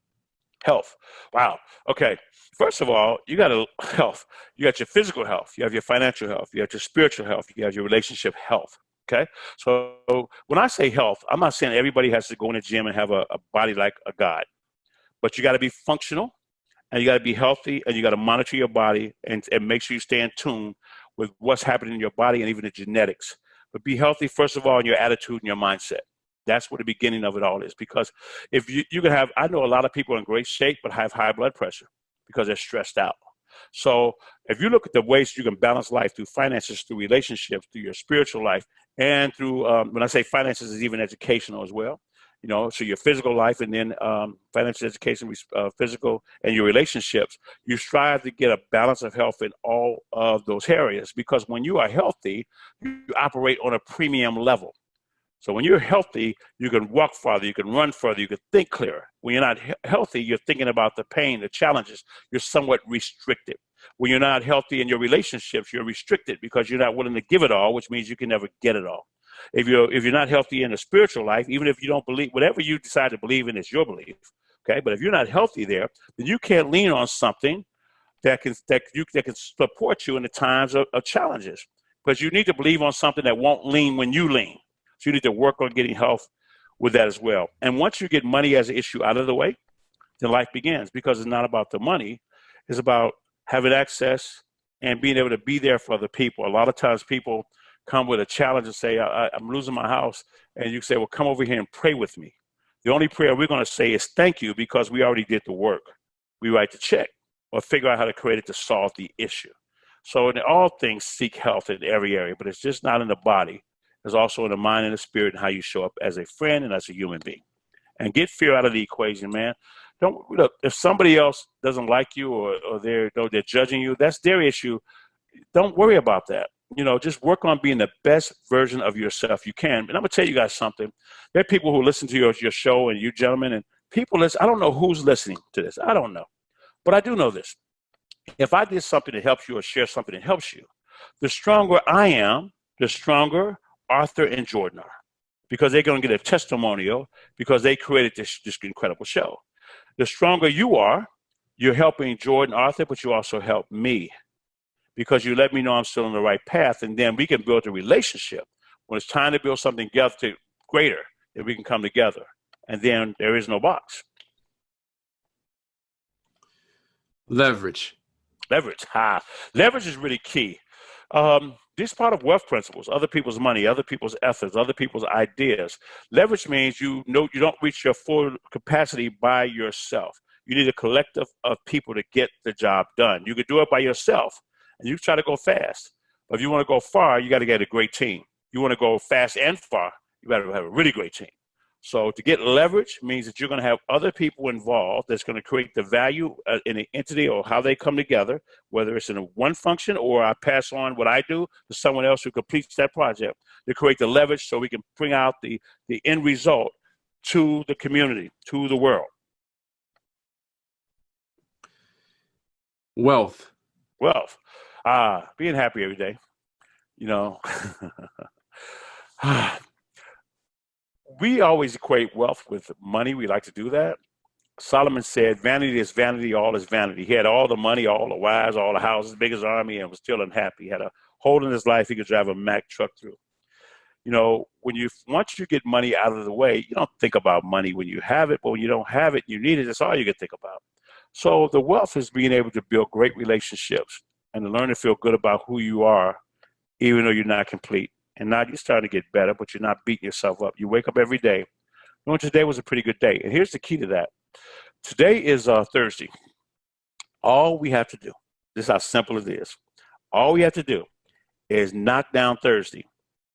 Wow. Okay. First of all, you got health. You got your physical health. You have your financial health. You have your spiritual health. You have your relationship health. Okay. So when I say health, I'm not saying everybody has to go in the gym and have a body like a god, but you got to be functional, and you got to be healthy, and you got to monitor your body and make sure you stay in tune with what's happening in your body and even the genetics. But be healthy, first of all, in your attitude and your mindset. That's what the beginning of it all is. Because if you can have, I know a lot of people in great shape, but have high blood pressure because they're stressed out. So if you look at the ways you can balance life through finances, through relationships, through your spiritual life, and through, when I say finances, is even educational as well. So your physical life, and then financial education, physical, and your relationships, you strive to get a balance of health in all of those areas, because when you are healthy, you operate on a premium level. So when you're healthy, you can walk farther, you can run further, you can think clearer. When you're not healthy, you're thinking about the pain, the challenges. You're somewhat restricted. When you're not healthy in your relationships, you're restricted because you're not willing to give it all, which means you can never get it all. If you're not healthy in the spiritual life, even if you don't believe, whatever you decide to believe in is your belief, okay? But if you're not healthy there, then you can't lean on something that can support you in the times of challenges, because you need to believe on something that won't lean when you lean. So you need to work on getting health with that as well. And once you get money as an issue out of the way, then life begins, because it's not about the money. It's about having access and being able to be there for other people. A lot of times people come with a challenge and say, I'm losing my house. And you say, well, come over here and pray with me. The only prayer we're going to say is thank you, because we already did the work. We write the check or figure out how to create it to solve the issue. So in all things, seek health in every area, but it's just not in the body. It's also in the mind and the spirit, and how you show up as a friend and as a human being. And get fear out of the equation, man. Don't look, if somebody else doesn't like you or they're judging you, that's their issue. Don't worry about that. Just work on being the best version of yourself you can. And I'm gonna tell you guys something. There are people who listen to your show, and you gentlemen, and people listen. I don't know who's listening to this. I don't know. But I do know this. If I did something that helps you or share something that helps you, the stronger I am, the stronger Arthur and Jordan are, because they're going to get a testimonial because they created this incredible show. The stronger you are, you're helping Jordan, Arthur, but you also help me, because you let me know I'm still on the right path, and then we can build a relationship. When it's time to build something greater, then we can come together, and then there is no box. Leverage. Leverage is really key. This part of wealth principles, other people's money, other people's ethics, other people's ideas. Leverage means you know you don't reach your full capacity by yourself. You need a collective of people to get the job done. You could do it by yourself, and you try to go fast. But if you want to go far, you got to get a great team. You want to go fast and far, you got to have a really great team. So to get leverage means that you're going to have other people involved that's going to create the value in an entity or how they come together, whether it's in a one function or I pass on what I do to someone else who completes that project to create the leverage so we can bring out the end result to the community, to the world. Wealth. Wealth. Being happy every day. You know, we always equate wealth with money. We like to do that. Solomon said, vanity is vanity, all is vanity. He had all the money, all the wives, all the houses, big as army, and was still unhappy. He had a hole in his life he could drive a Mack truck through. You know, once you get money out of the way, you don't think about money when you have it, but when you don't have it, you need it, that's all you can think about. So the wealth is being able to build great relationships and to learn to feel good about who you are, even though you're not complete. And now you're starting to get better, but you're not beating yourself up. You wake up every day knowing today was a pretty good day. And here's the key to that. Today is Thursday. All we have to do, this is how simple it is. All we have to do is knock down Thursday.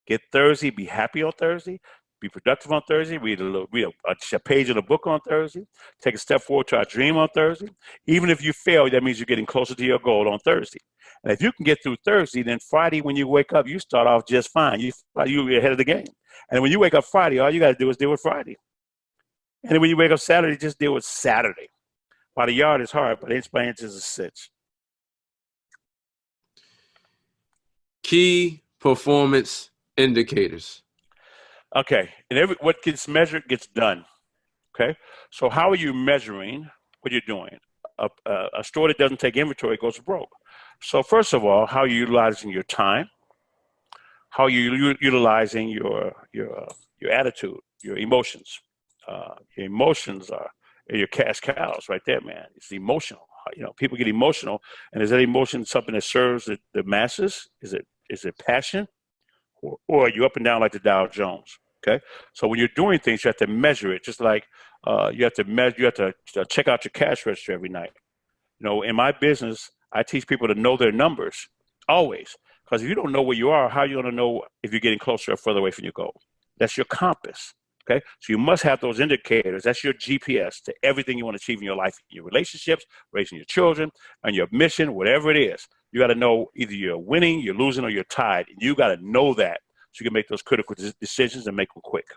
Get Thursday, be happy on Thursday, be productive on Thursday, read a page in a book on Thursday, take a step forward to our dream on Thursday. Even if you fail, that means you're getting closer to your goal on Thursday. And if you can get through Thursday, then Friday, when you wake up, you start off just fine. You're ahead of the game. And when you wake up Friday, all you got to do is deal with Friday. And then when you wake up Saturday, just deal with Saturday. While the yard is hard, but inch by inch is a cinch. Key performance indicators. Okay. And what gets measured gets done. Okay. So how are you measuring what you're doing? A store that doesn't take inventory goes broke. So first of all, how are you utilizing your time? How are you utilizing your attitude, your emotions? Your emotions are your cash cows right there, man. It's emotional. You know, people get emotional, and is that emotion something that serves the masses? Is it passion, or are you up and down like the Dow Jones? Okay, so when you're doing things, you have to measure it. Just like you have to check out your cash register every night. You know, in my business, I teach people to know their numbers always, because if you don't know where you are, how are you going to know if you're getting closer or further away from your goal? That's your compass. Okay, so you must have those indicators. That's your GPS to everything you want to achieve in your life, your relationships, raising your children, and your mission, whatever it is. You got to know either you're winning, you're losing, or you're tied. And you got to know that so you can make those critical decisions and make them quick.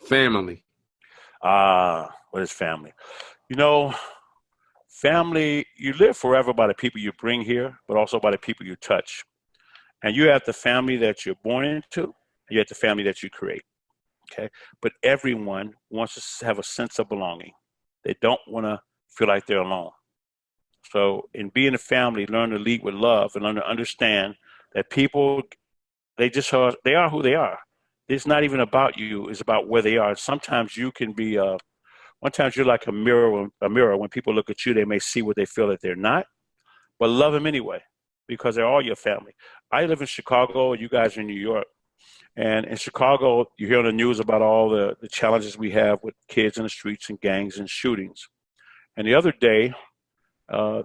Family. What is family? You know, family, you live forever by the people you bring here, but also by the people you touch. And you have the family that you're born into, and you have the family that you create. Okay? But everyone wants to have a sense of belonging. They don't want to feel like they're alone. So in being a family, learn to lead with love and learn to understand that people, they are who they are. It's not even about you, it's about where they are. Sometimes you can be sometimes you're like a mirror. When people look at you, they may see what they feel that they're not, but love them anyway, because they're all your family. I live in Chicago, you guys are in New York. And in Chicago, you hear on the news about all the challenges we have with kids in the streets and gangs and shootings. And the other day,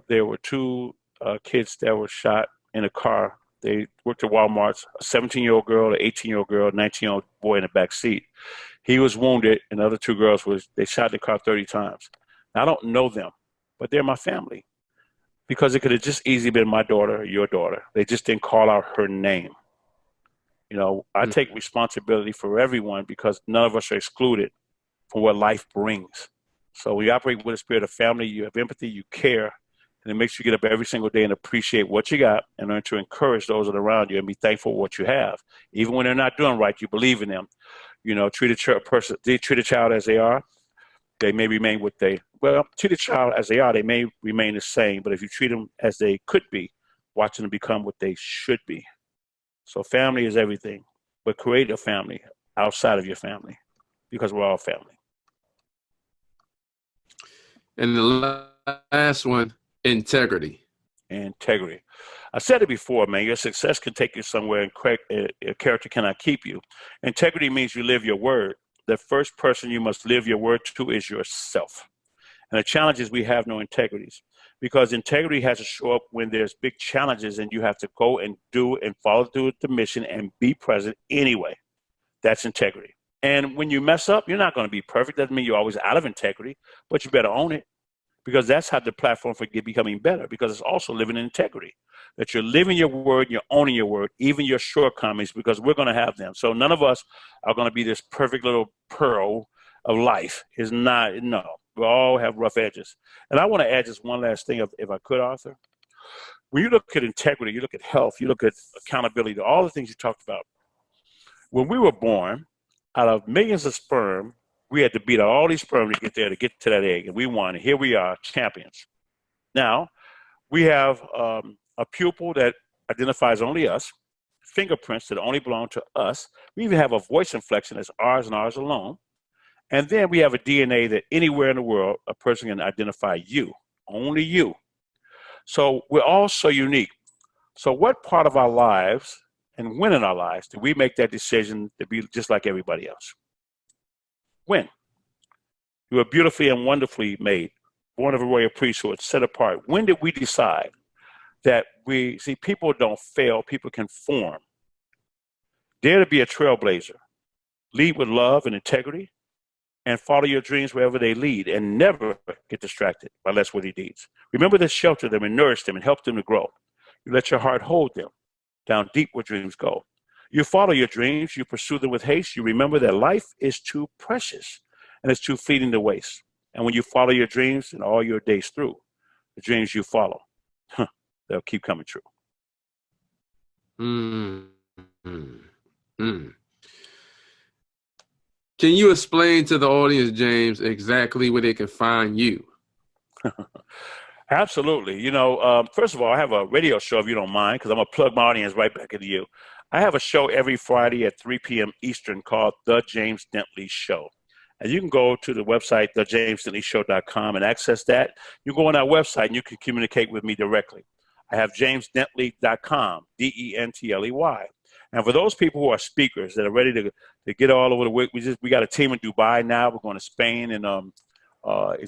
there were two kids that were shot in a car. They worked at Walmart, a 17-year-old girl, an 18-year-old girl, a 19-year-old boy in the back seat. He was wounded, and the other two girls, they shot the car 30 times. Now, I don't know them, but they're my family, because it could have just easily been my daughter or your daughter. They just didn't call out her name. You know, I take responsibility for everyone, because none of us are excluded from what life brings. So we operate with a spirit of family. You have empathy, you care, and it makes you get up every single day and appreciate what you got and learn to encourage those that are around you and be thankful for what you have. Even when they're not doing right, you believe in them. You know, treat a child as they are. They may remain treat a child as they are. They may remain the same, but if you treat them as they could be, watching them become what they should be. So family is everything, but create a family outside of your family, because we're all family. And the last one, integrity. integrity. I said it before, man, your success can take you somewhere and your character cannot keep you. Integrity means you live your word. The first person you must live your word to is yourself. And the challenge is we have no integrities, because integrity has to show up when there's big challenges and you have to go and do and follow through with the mission and be present anyway. That's integrity. And when you mess up, you're not going to be perfect. Doesn't mean you're always out of integrity, but you better own it, because that's how the platform for becoming better, because it's also living in integrity, that you're living your word, you're owning your word, even your shortcomings, because we're going to have them. So none of us are going to be this perfect little pearl of life. Is not, no. We all have rough edges. And I want to add just one last thing, if I could, Arthur. When you look at integrity, you look at health, you look at accountability, all the things you talked about. When we were born, out of millions of sperm, we had to beat out all these sperm to get there, to get to that egg, and we won. And here we are, champions. Now, we have a pupil that identifies only us, fingerprints that only belong to us. We even have a voice inflection that's ours and ours alone. And then we have a DNA that anywhere in the world, a person can identify you, only you. So we're all so unique. So what part of our lives and when in our lives do we make that decision to be just like everybody else? When? You were beautifully and wonderfully made, born of a royal priesthood, set apart. When did we decide that people don't fail, people can form? Dare to be a trailblazer. Lead with love and integrity, and follow your dreams wherever they lead, and never get distracted by less worthy deeds. Remember to shelter them and nourish them and help them to grow. You let your heart hold them down deep where dreams go. You follow your dreams, you pursue them with haste. You remember that life is too precious and it's too fleeting to waste. And when you follow your dreams and all your days through, the dreams you follow, they'll keep coming true. Can you explain to the audience, James, exactly where they can find you? Absolutely. You know, first of all, I have a radio show, if you don't mind, because I'm going to plug my audience right back into you. I have a show every Friday at 3 p.m. Eastern called The James Dentley Show. And you can go to the website, thejamesdentleyshow.com, and access that. You go on our website and you can communicate with me directly. I have jamesdentley.com, Dentley. And for those people who are speakers that are ready to get all over the world, we got a team in Dubai now. We're going to Spain in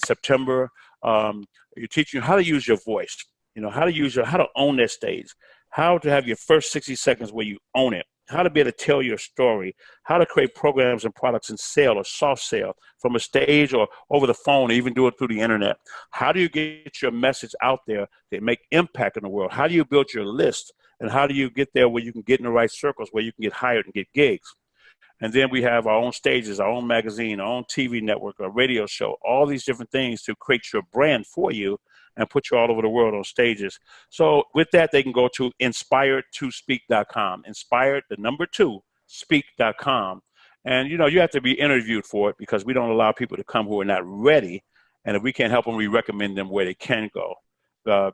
September. You're teaching you how to use your voice, you know, how to own that stage, how to have your first 60 seconds where you own it, how to be able to tell your story, how to create programs and products and sell or soft sell from a stage or over the phone, or even do it through the internet. How do you get your message out there that make impact in the world? How do you build your list? And how do you get there where you can get in the right circles, where you can get hired and get gigs? And then we have our own stages, our own magazine, our own TV network, our radio show, all these different things to create your brand for you and put you all over the world on stages. So with that, they can go to inspired2speak.com, inspired, the number 2, speak.com. And, you know, you have to be interviewed for it, because we don't allow people to come who are not ready. And if we can't help them, we recommend them where they can go,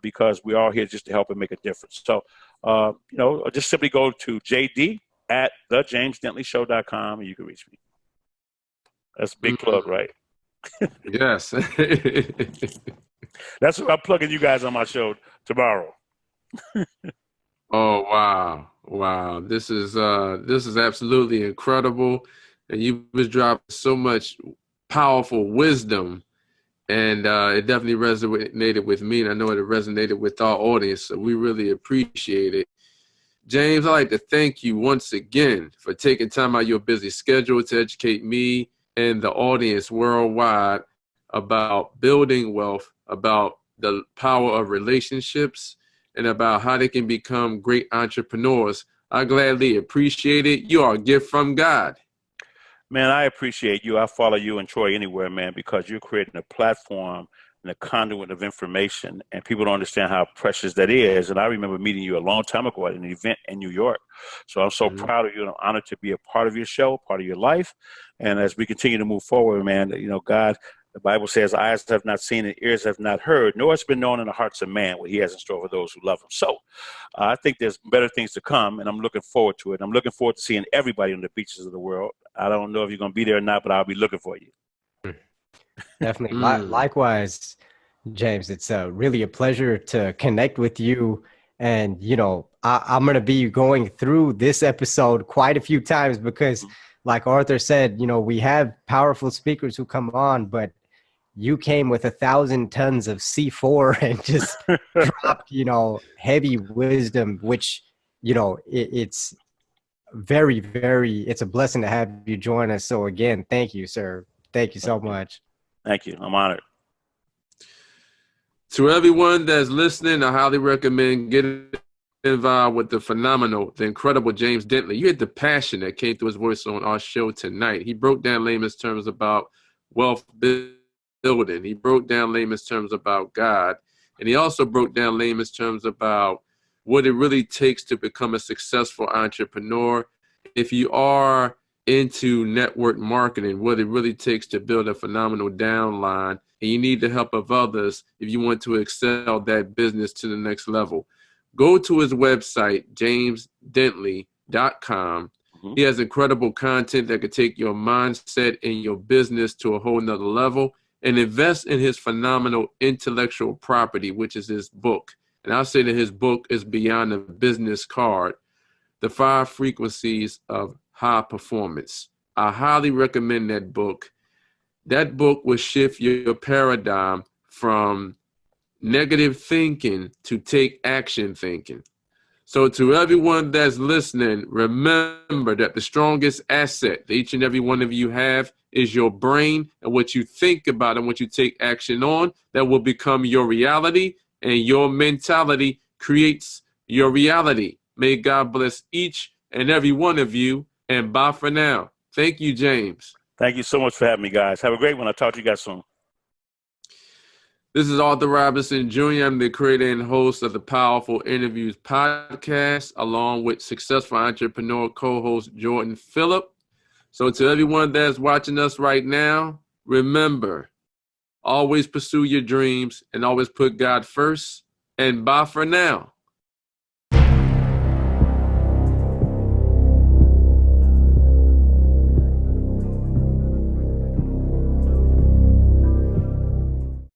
because we're all here just to help and make a difference. So, you know, just simply go to JD at thejamesdentleyshow.com and you can reach me. That's a big plug, right? Yes. That's what I'm plugging you guys on my show tomorrow. Oh, wow. Wow. This is absolutely incredible. And you was dropping so much powerful wisdom, and it definitely resonated with me, and I know it resonated with our audience. So we really appreciate it. James, I'd like to thank you once again for taking time out of your busy schedule to educate me and the audience worldwide about building wealth, about the power of relationships, and about how they can become great entrepreneurs. I gladly appreciate it. You are a gift from God. Man, I appreciate you. I follow you and Troy anywhere, man, because you're creating a platform and a conduit of information, and people don't understand how precious that is. And I remember meeting you a long time ago at an event in New York. So I'm so proud of you, and I'm honored to be a part of your show, part of your life. And as we continue to move forward, man, you know, God, the Bible says, eyes have not seen and ears have not heard, nor has been known in the hearts of man what he has in store for those who love him. So I think there's better things to come, and I'm looking forward to it. I'm looking forward to seeing everybody on the beaches of the world. I don't know if you're going to be there or not, but I'll be looking for you. Definitely. Likewise, James, it's really a pleasure to connect with you. And, I'm going to be going through this episode quite a few times because, like Arthur said, we have powerful speakers who come on, but you came with 1,000 tons of C4 and just dropped, heavy wisdom, which, it's very, very, it's a blessing to have you join us. So again, thank you, sir. Thank you so much. Thank you. I'm honored. To everyone that's listening, I highly recommend getting involved with the phenomenal, the incredible James Dentley. You had the passion that came through his voice on our show tonight. He broke down layman's terms about wealth building. He broke down layman's terms about God. And he also broke down layman's terms about what it really takes to become a successful entrepreneur. If you are into network marketing, what it really takes to build a phenomenal downline, and you need the help of others if you want to excel that business to the next level. Go to his website, jamesdentley.com. Mm-hmm. He has incredible content that could take your mindset and your business to a whole nother level, and invest in his phenomenal intellectual property, which is his book. And I'll say that his book is beyond a business card, The 5 Frequencies of High Performance. I highly recommend that book. That book will shift your paradigm from negative thinking to take action thinking. So to everyone that's listening, remember that the strongest asset that each and every one of you have is your brain, and what you think about and what you take action on, that will become your reality, and your mentality creates your reality. May God bless each and every one of you, and bye for now. Thank you, James. Thank you so much for having me, guys. Have a great one. I'll talk to you guys soon. This is Arthur Robinson Jr. I'm the creator and host of the Powerful Interviews podcast, along with successful entrepreneur co-host Jordan Phillip. So to everyone that's watching us right now, remember, always pursue your dreams and always put God first. And bye for now.